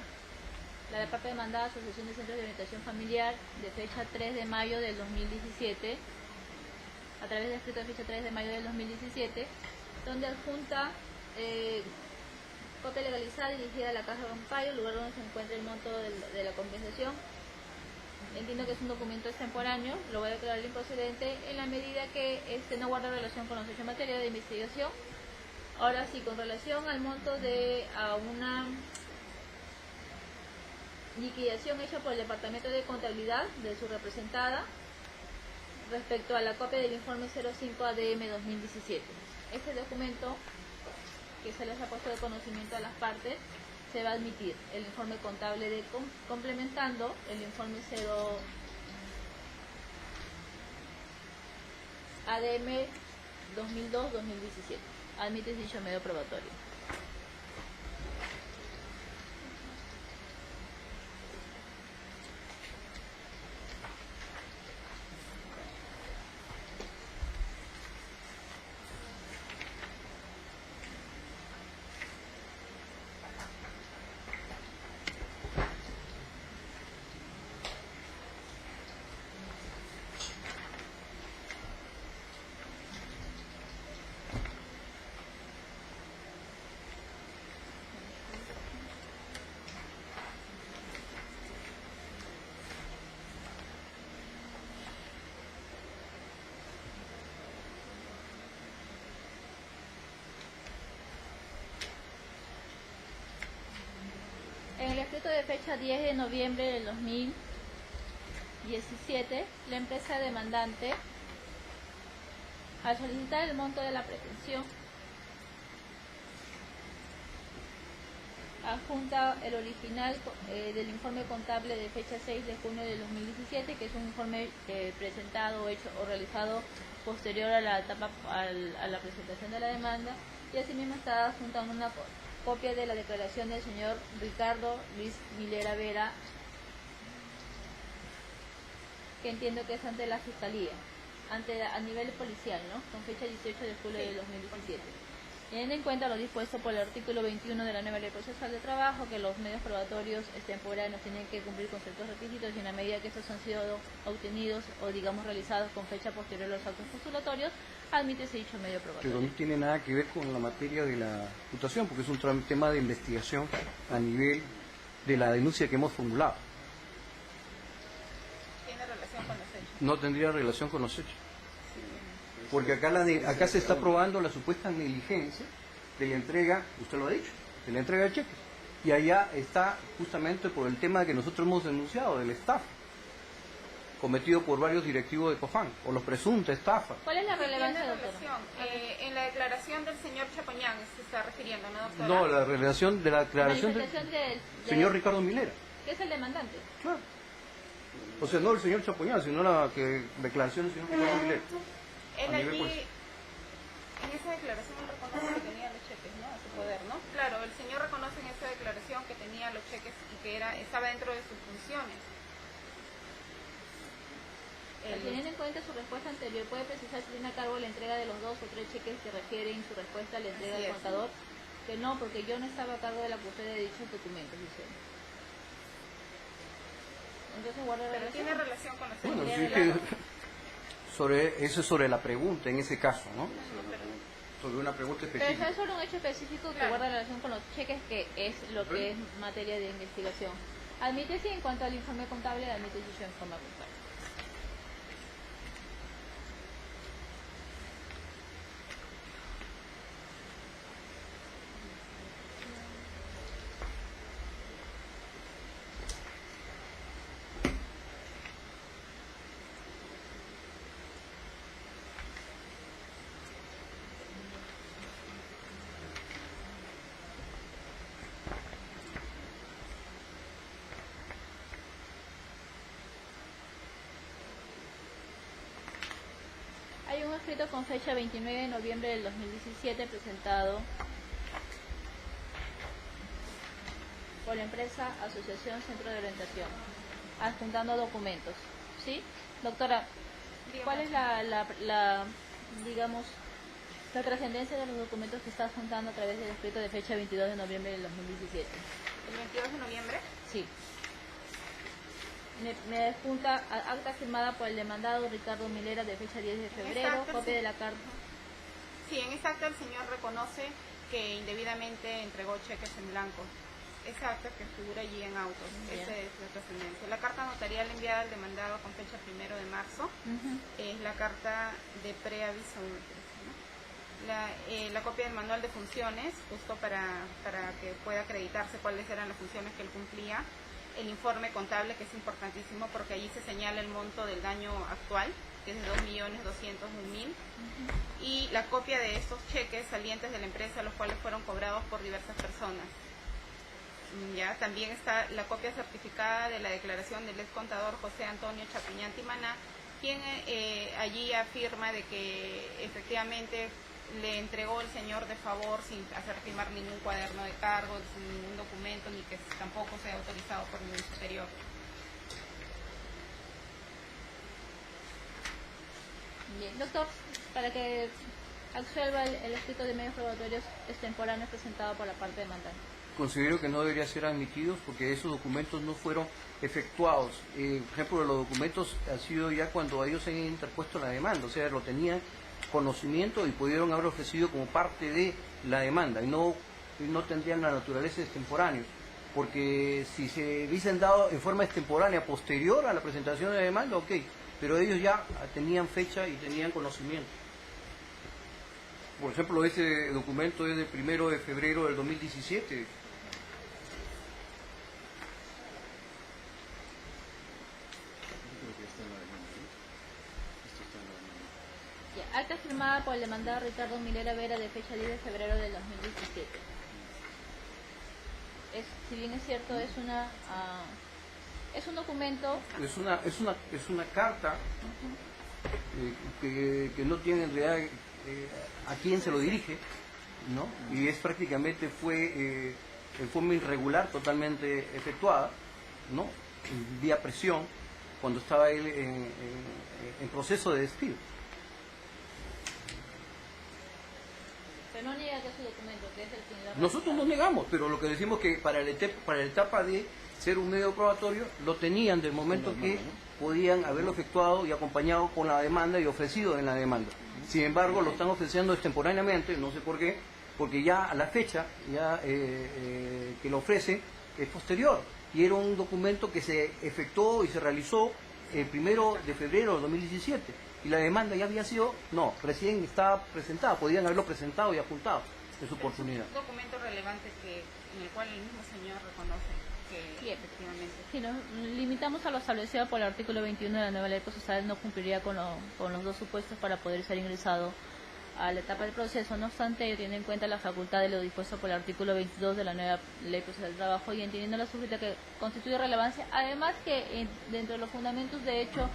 la parte demandada, Asociación de Centros de Orientación Familiar, de fecha 3 de mayo del 2017, a través de escrito de fecha 3 de mayo del 2017, donde adjunta copia legalizada dirigida a la Caja de Huancayo, lugar donde se encuentra el monto de la compensación. Entiendo que es un documento extemporáneo, lo voy a declarar improcedente en la medida que no guarda relación con los hechos materiales de investigación. Ahora sí, con relación al monto a una liquidación hecha por el Departamento de Contabilidad de su representada respecto a la copia del informe 05 ADM 2017. Este documento, que se les ha puesto de conocimiento a las partes, se va a admitir el informe contable complementando el informe 0 ADM 2002-2017. Admite dicho medio probatorio. En el escrito de fecha 10 de noviembre del 2017, la empresa demandante, al solicitar el monto de la pretensión, Adjunta el original del informe contable de fecha 6 de junio de 2017, que es un informe presentado, hecho o realizado posterior a la etapa a la presentación de la demanda, y asimismo está adjunta una copia de la declaración del señor Ricardo Luis Milera Vera, que entiendo que es ante la Fiscalía, a nivel policial, ¿no? Con fecha 18 de julio de 2017. Teniendo en cuenta lo dispuesto por el artículo 21 de la nueva ley procesal de trabajo, que los medios probatorios extemporáneos tienen que cumplir con ciertos requisitos, y en la medida que estos han sido obtenidos o digamos realizados con fecha posterior a los actos postulatorios, admítese dicho medio probatorio. Pero no tiene nada que ver con la materia de la imputación, porque es un tema de investigación a nivel de la denuncia que hemos formulado. ¿Tiene relación con los hechos? No tendría relación con los hechos. Porque acá se está probando la supuesta negligencia de la entrega, usted lo ha dicho, de la entrega de cheques. Y allá está justamente por el tema que nosotros hemos denunciado, del estafa, cometido por varios directivos de COFAN, o los presuntos estafas. ¿Cuál es la relevancia, ¿Tiene doctora? relación? En la declaración del señor Chapoñán se está refiriendo, ¿no, doctora? No, la relación de la declaración del Manifestación del señor Ricardo Milera. ¿Qué es el demandante? Claro. O sea, no el señor Chapoñán, sino la declaración del señor Ricardo Milera. Él A nivel allí, policial. en esa declaración, él reconoce que tenía los cheques, ¿no? A su poder, ¿no? Claro, el señor reconoce en esa declaración que tenía los cheques y que estaba dentro de sus funciones. Teniendo en cuenta su respuesta anterior, ¿puede precisar si tiene a cargo la entrega de los 2 o 3 cheques que refieren su respuesta a la entrega Así del es. contador? Que no, porque yo no estaba a cargo de la custodia de dichos documentos, dice. Entonces guarda Pero relación. tiene relación con los hechos. Bueno, Tiene sí que relación. eso es sobre la pregunta en ese caso, ¿no? Sobre una pregunta Pero eso específica. es sobre un hecho específico que Claro. guarda relación con los cheques, que es lo que es materia de investigación. Admite si en cuanto al informe contable, admite si su informe contable. Hay un escrito con fecha 29 de noviembre del 2017 presentado por la empresa Asociación Centro de Orientación, adjuntando documentos. ¿Sí? Doctora, ¿cuál es digamos, la trascendencia de los documentos que está adjuntando a través del escrito de fecha 22 de noviembre del 2017? ¿El 22 de noviembre? Sí. Me adjunta acta firmada por el demandado Ricardo Milera de fecha 10 de febrero, Exacto, copia sí. de la carta. Sí, en esta acta el señor reconoce que indebidamente entregó cheques en blanco. Esa acta que figura allí en autos, Bien. esa es la trascendencia. La carta notarial enviada al demandado con fecha 1 de marzo Ujú. es la carta de preaviso, ¿no? La copia del manual de funciones, justo para que pueda acreditarse cuáles eran las funciones que él cumplía. El informe contable, que es importantísimo porque allí se señala el monto del daño actual, que es de 2.201.000, y la copia de estos cheques salientes de la empresa, los cuales fueron cobrados por diversas personas. Ya también está la copia certificada de la declaración del ex contador José Antonio Chapiñán Timaná, quien allí afirma de que efectivamente le entregó el señor de favor sin hacer firmar ningún cuaderno de cargo, sin ningún documento, ni que tampoco sea autorizado por ningún superior. Bien, doctor, para que absuelva el escrito de medios probatorios extemporáneos presentado por la parte demandante. Considero que no debería ser admitidos porque esos documentos no fueron efectuados. Por ejemplo, los documentos han sido ya cuando ellos han interpuesto la demanda, o sea, lo tenían conocimiento y pudieron haber ofrecido como parte de la demanda y no tendrían la naturaleza de extemporáneos, porque si se hubiesen dado en forma extemporánea posterior a la presentación de la demanda, ok, pero ellos ya tenían fecha y tenían conocimiento. Por ejemplo, ese documento es del 1 de febrero del 2017. Ya, acta firmada por el demandado Ricardo Milera Vera de fecha 10 de febrero del 2017. si bien es cierto, es un documento. Es una carta que no tiene en realidad a quién se lo dirige, ¿no? Y es prácticamente fue en forma irregular totalmente efectuada, ¿no? Vía presión, cuando estaba él en proceso de despido. Pero no niega que es su documento, que es el que la... Nosotros no negamos, pero lo que decimos que para la etapa de ser un medio probatorio, lo tenían del momento que podían haberlo efectuado y acompañado con la demanda y ofrecido en la demanda. Sin embargo, lo están ofreciendo extemporáneamente, no sé por qué, porque ya a la fecha ya que lo ofrece es posterior. Y era un documento que se efectuó y se realizó el 1 de febrero de 2017. Y la demanda ya había sido, no, recién estaba presentada, podían haberlo presentado y apuntado en su oportunidad. Es un documento relevante en el cual el mismo señor reconoce que Sí, efectivamente. Si nos limitamos a lo establecido por el artículo 21 de la nueva ley procesal, no cumpliría con los dos supuestos para poder ser ingresado a la etapa del proceso. No obstante, ello tiene en cuenta la facultad de lo dispuesto por el artículo 22 de la nueva ley procesal del trabajo y entendiendo la sujeta que constituye relevancia, además que dentro de los fundamentos de hecho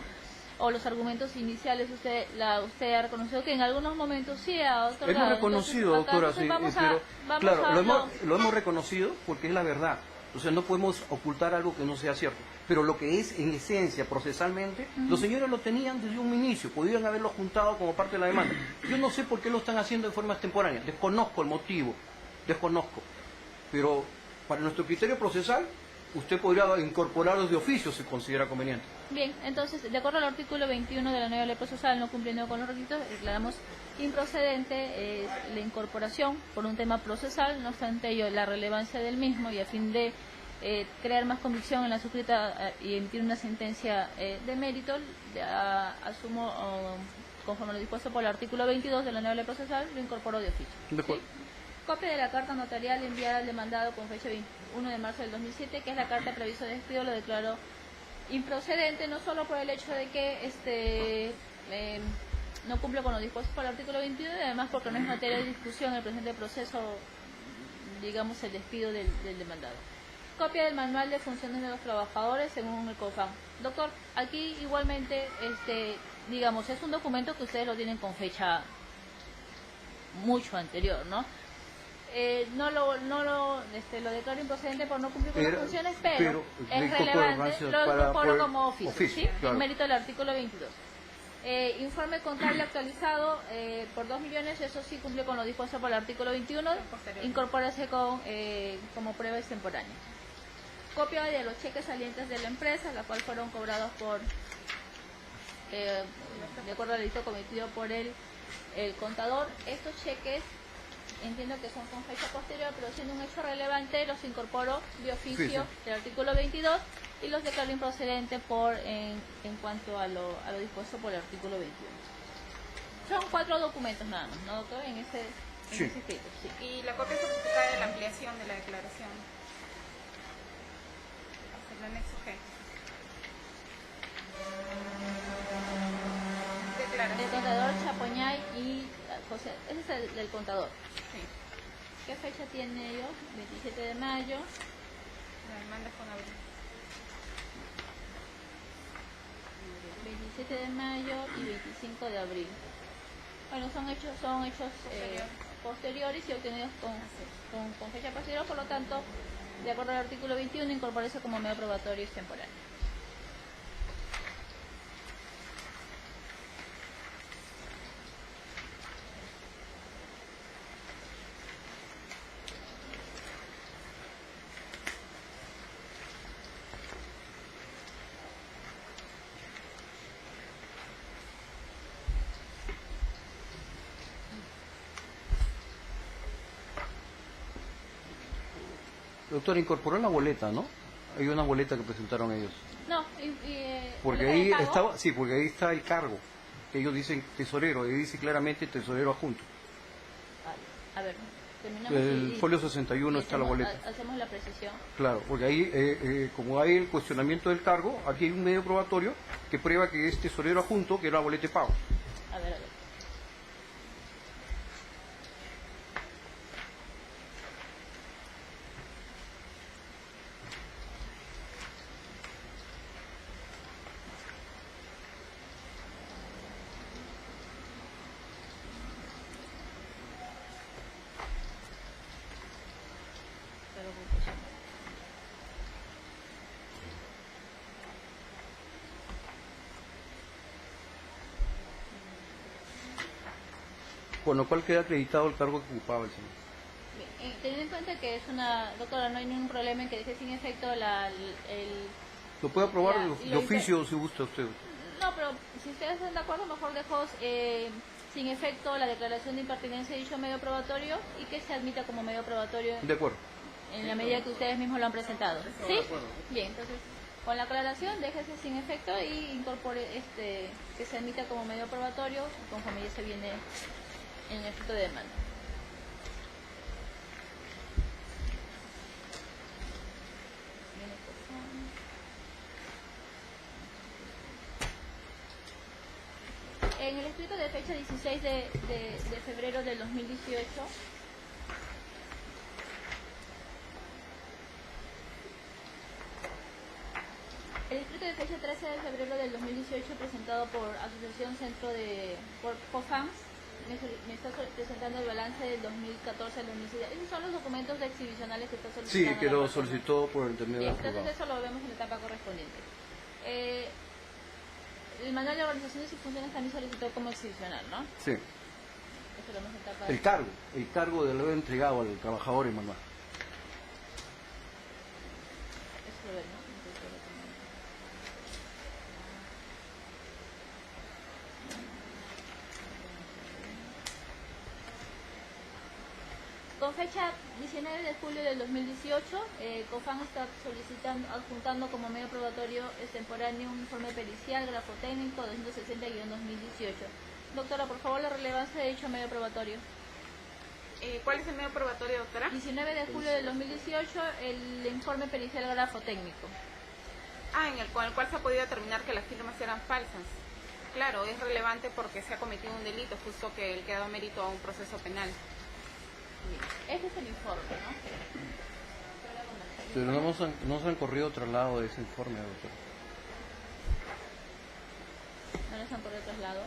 o los argumentos iniciales usted ha reconocido que en algunos momentos sí ha otorgado. Hemos reconocido, doctora, sí, pero claro, lo hemos reconocido porque es la verdad. O sea, no podemos ocultar algo que no sea cierto. Pero lo que es en esencia, procesalmente, los señores lo tenían desde un inicio, podían haberlo juntado como parte de la demanda. Yo no sé por qué lo están haciendo de forma extemporánea, desconozco el motivo, desconozco. Pero para nuestro criterio procesal, usted podría incorporarlos de oficio si considera conveniente. Bien, entonces, de acuerdo al artículo 21 de la nueva ley procesal, no cumpliendo con los requisitos, declaramos improcedente la incorporación por un tema procesal, no obstante ello, la relevancia del mismo y a fin de crear más convicción en la suscrita y emitir una sentencia de mérito, asumo, conforme lo dispuesto por el artículo 22 de la nueva ley procesal, lo incorporo de oficio. De acuerdo. ¿Sí? Copia de la carta notarial enviada al demandado con fecha 21 de marzo del 2007, que es la carta de previso de despido, lo declaró improcedente, no solo por el hecho de que no cumple con lo dispuesto por el artículo 21 y además porque no es materia de discusión en el presente proceso, digamos, el despido del demandado. Copia del manual de funciones de los trabajadores según el COFAN. Doctor, aquí igualmente, digamos, es un documento que ustedes lo tienen con fecha mucho anterior, ¿no? Lo declaro improcedente por no cumplir con las funciones, pero es relevante, lo incorporo como oficio, ¿sí? Claro. En mérito del artículo 22. Informe contable actualizado por 2 millones, eso sí cumple con lo dispuesto por el artículo 21, incorpórese como prueba extemporánea. Copia de los cheques salientes de la empresa, la cual fueron cobrados de acuerdo al delito cometido por el contador. Estos cheques entiendo que son con fecha posterior, pero siendo un hecho relevante, los incorporo de oficio del artículo 22 y los declaro improcedentes en cuanto a lo dispuesto por el artículo 21. Son 4 documentos nada más, ¿no, doctor? En ese escrito, sí. Y la copia certificada de la ampliación de la declaración. El anexo G. El contador Chapoñay y José, ese es el del contador. Sí. ¿Qué fecha tiene ellos? 27 de mayo. La demanda es con abril. 27 de mayo y 25 de abril. Bueno, son hechos posteriores y obtenidos con fecha posterior, por lo tanto, de acuerdo al artículo 21, incorporarse como medio probatorio extemporáneo. Doctor, incorporó la boleta, ¿no? Hay una boleta que presentaron ellos. No, Porque ahí estaba, sí, porque ahí está el cargo. Que ellos dicen tesorero, ahí dice claramente tesorero adjunto. A ver, terminamos. El folio 61 está la boleta. Hacemos la precisión. Claro, porque ahí, como hay el cuestionamiento del cargo, aquí hay un medio probatorio que prueba que es tesorero adjunto, que era la boleta de pago. A ver. con lo cual queda acreditado el cargo que ocupaba el señor. Bien, teniendo en cuenta que es una... Doctora, no hay ningún problema en que deje sin efecto el... Lo puede aprobar Ya, de oficio si gusta usted. No, pero si ustedes están de acuerdo, mejor dejo sin efecto la declaración de impertinencia de dicho medio probatorio y que se admita como medio probatorio De acuerdo. en la medida que ustedes mismos lo han presentado. ¿Sí? Bien, entonces, con la aclaración, déjese sin efecto y incorpore que se admita como medio probatorio conforme ya se viene en el efecto de demanda. En el escrito de fecha 16 de febrero del 2018, el escrito de fecha 13 de febrero del 2018 presentado por Asociación Centro por COFAMS me está presentando el balance del 2014 al 2016. Esos son los documentos exhibicionales que está solicitando. Sí, que lo solicitó por el intermedio Bien, del juzgado. entonces eso lo vemos en la etapa correspondiente. El manual de organizaciones y funciones también solicitó como exhibicional, ¿no? Sí. Eso lo vemos en etapa El cargo de lo entregado al trabajador en manual. Eso lo vemos. Entonces, lo tenemos. Con fecha 19 de julio del 2018, COFAN está adjuntando como medio probatorio extemporáneo un informe pericial grafotécnico 260-2018. Doctora, por favor, la relevancia de dicho medio probatorio. ¿Cuál es el medio probatorio, doctora? 19 de julio del 2018, el informe pericial grafotécnico. Con el cual se ha podido determinar que las firmas eran falsas. Claro, es relevante porque se ha cometido un delito, justo que el que ha dado mérito a un proceso penal. Este es el informe, ¿no? Pero no se han corrido traslado de ese informe, doctor. ¿No les han corrido traslado?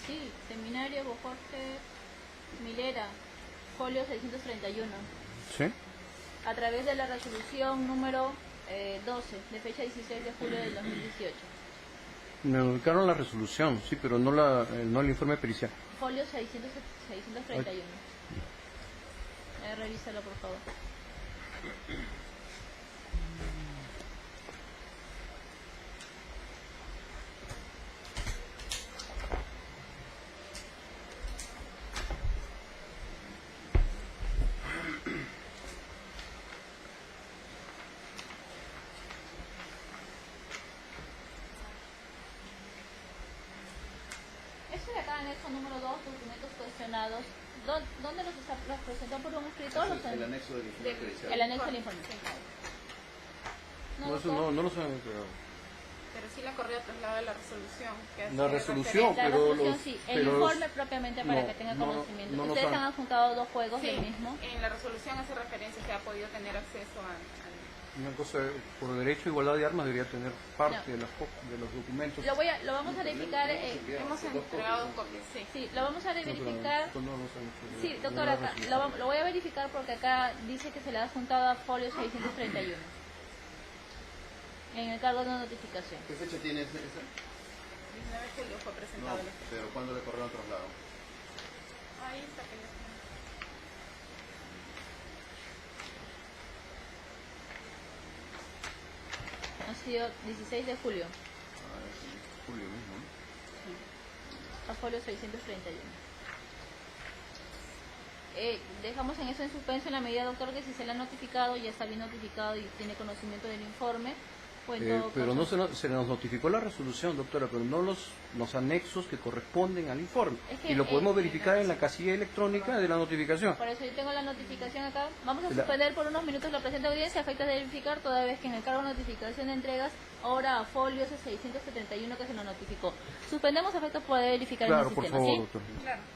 Sí, Seminario Jorge Milera, folio 631. ¿Sí? A través de la resolución número 12, de fecha 16 de julio del 2018. Me ubicaron la resolución, sí, pero no el informe pericial. Folio 631. Revísalo, por favor. Este de acá, anexo número 2, documentos cuestionados. ¿Dónde los presentó por un escritor? El anexo del informe pericial. El anexo del informe. No, eso no los han entregado. Pero sí la corrió traslado de la resolución. La resolución, La pero resolución los... sí, el pero informe propiamente para no, que tenga no, conocimiento. no nos Ustedes han- han adjuntado dos juegos Sí, del mismo. en la resolución hace referencia que ha podido tener acceso a... Una cosa, por derecho a igualdad de armas debería tener parte de los documentos. Lo vamos a verificar. Hemos entregado dos copias, sí. Sí, lo vamos a verificar. No los han hecho. Sí, doctora, acá, lo voy a verificar porque acá dice que se le ha adjuntado a folio 631 en el cargo de notificación. ¿Qué fecha tiene esa? 19 de julio fue No, presentado. pero ¿cuándo le corrieron traslado? Ahí está que ya está. Ha sido 16 de julio, Julio mismo, ¿no? a folio 631. Dejamos en eso en suspenso en la medida, doctor, que si se le ha notificado, ya está bien notificado y tiene conocimiento del informe, pues en todo Pero caso- no se nos notificó la resolución, doctora, pero no los anexos que corresponden al informe. Es que, y lo podemos verificar en la casilla electrónica de la notificación. Por eso yo tengo la notificación acá. Vamos a La- suspender por unos minutos la presente audiencia a efectos de verificar, toda vez que en el cargo de notificación de entregas, ahora a folio ese 671 que se nos notificó. Suspendemos a efectos de poder verificar en Claro, el por sistema, favor, ¿sí? doctor. Claro.